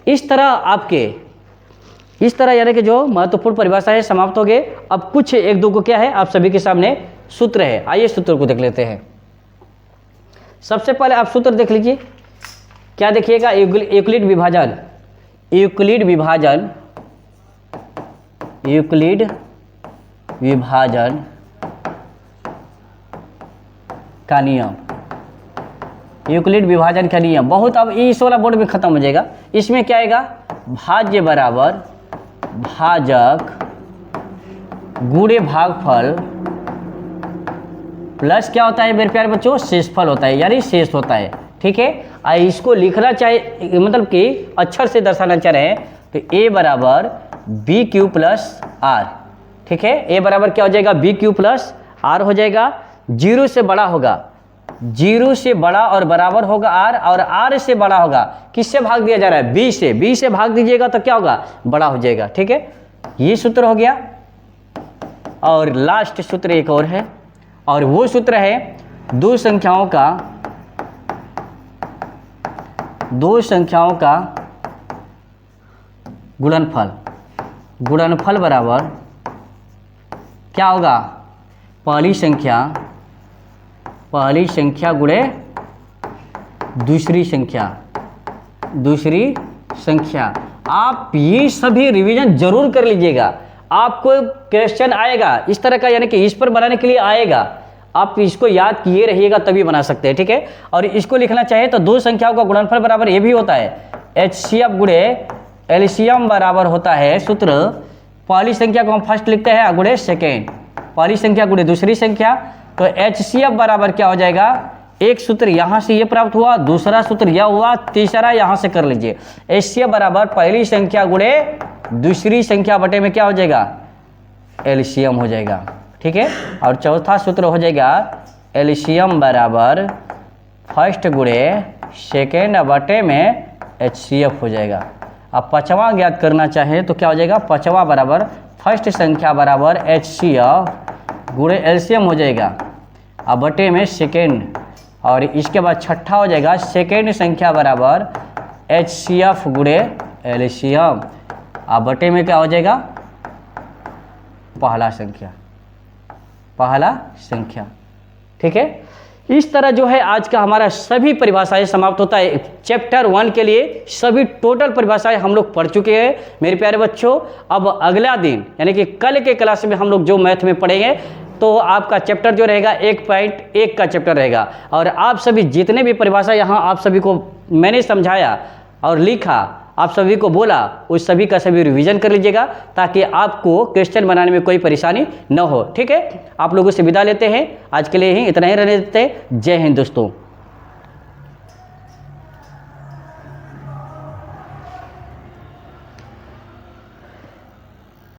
इस तरह यानी कि जो महत्वपूर्ण परिभाषा है समाप्त हो गए। अब कुछ एक दो को क्या है आप सभी के सामने सूत्र है, आइए सूत्र को देख लेते हैं। सबसे पहले आप सूत्र देख लीजिए, क्या देखिएगा, यूक्लिड विभाजन का नियम, यूक्लिड विभाजन का नियम बहुत, अब इस वाला बोर्ड में खत्म हो जाएगा। इसमें क्या आएगा, भाज्य बराबर भाजक गुणे भागफल प्लस क्या होता है मेरे प्यारे बच्चों, शेषफल होता है, यानी शेष होता है। ठीक है, इसको लिखना चाहिए, मतलब कि अक्षर से दर्शाना चाह रहे हैं तो a बराबर BQ प्लस R। ठीक है, a बराबर क्या हो जाएगा, BQ प्लस R हो जाएगा। 0 से बड़ा होगा, 0 से बड़ा और बराबर होगा R, और R से बड़ा होगा, किससे भाग दिया जा रहा है, B से भाग दीजिएगा तो क्या होगा, बड़ा हो जाएगा। ठीक है, ये सूत्र हो गया। और लास्ट सूत्र एक और है, और वो सूत्र है दो संख्याओं का गुणनफल बराबर क्या होगा, पहली संख्या गुणे दूसरी संख्या। आप ये सभी रिवीजन जरूर कर लीजिएगा, आपको क्वेश्चन आएगा इस तरह का, यानी कि इस पर बनाने के लिए आएगा, आप इसको याद किए रहिएगा तभी बना सकते हैं। ठीक है, और इसको लिखना चाहिए तो दो संख्याओं का गुणनफल बराबर ये भी होता है HCF गुणे एलसीएम बराबर होता है सूत्र, पहली संख्या को हम फर्स्ट लिखते हैं गुणे सेकेंड, पहली संख्या गुणे दूसरी संख्या, तो HCF बराबर क्या हो जाएगा, एक सूत्र यहाँ से ये प्राप्त हुआ, दूसरा सूत्र यह हुआ, तीसरा यहाँ से कर लीजिए, HCF बराबर पहली संख्या गुणे दूसरी संख्या बटे में क्या हो जाएगा, एलसीएम हो जाएगा। ठीक है, और चौथा सूत्र हो जाएगा एलसीएम बराबर फर्स्ट गुणे सेकेंड बटे में HCF हो जाएगा। अब पांचवा ज्ञात करना चाहे तो क्या हो जाएगा, पांचवा बराबर फर्स्ट संख्या बराबर HCF गुणे एलसीएम हो जाएगा, अब बटे में सेकेंड, और इसके बाद छठा हो जाएगा सेकेंड संख्या बराबर HCF गुणे एलसीएम, अब बटे में क्या हो जाएगा, पहला संख्या। ठीक है, इस तरह जो है आज का हमारा सभी परिभाषाएं समाप्त होता है। चैप्टर 1 के लिए सभी टोटल परिभाषाएं हम लोग पढ़ चुके हैं मेरे प्यारे बच्चों। अब अगला दिन यानी कि कल के क्लास में हम लोग जो मैथ में पढ़ेंगे तो आपका चैप्टर जो रहेगा 1.1 का चैप्टर रहेगा, और आप सभी जितने भी परिभाषा यहाँ आप सभी को मैंने समझाया और लिखा, आप सभी को बोला, उस सभी का सभी रिवीजन कर लीजिएगा ताकि आपको क्वेश्चन बनाने में कोई परेशानी न हो। ठीक है, आप लोगों से विदा लेते हैं, आज के लिए ही इतना ही रहने देते हैं। जय हिंद दोस्तों।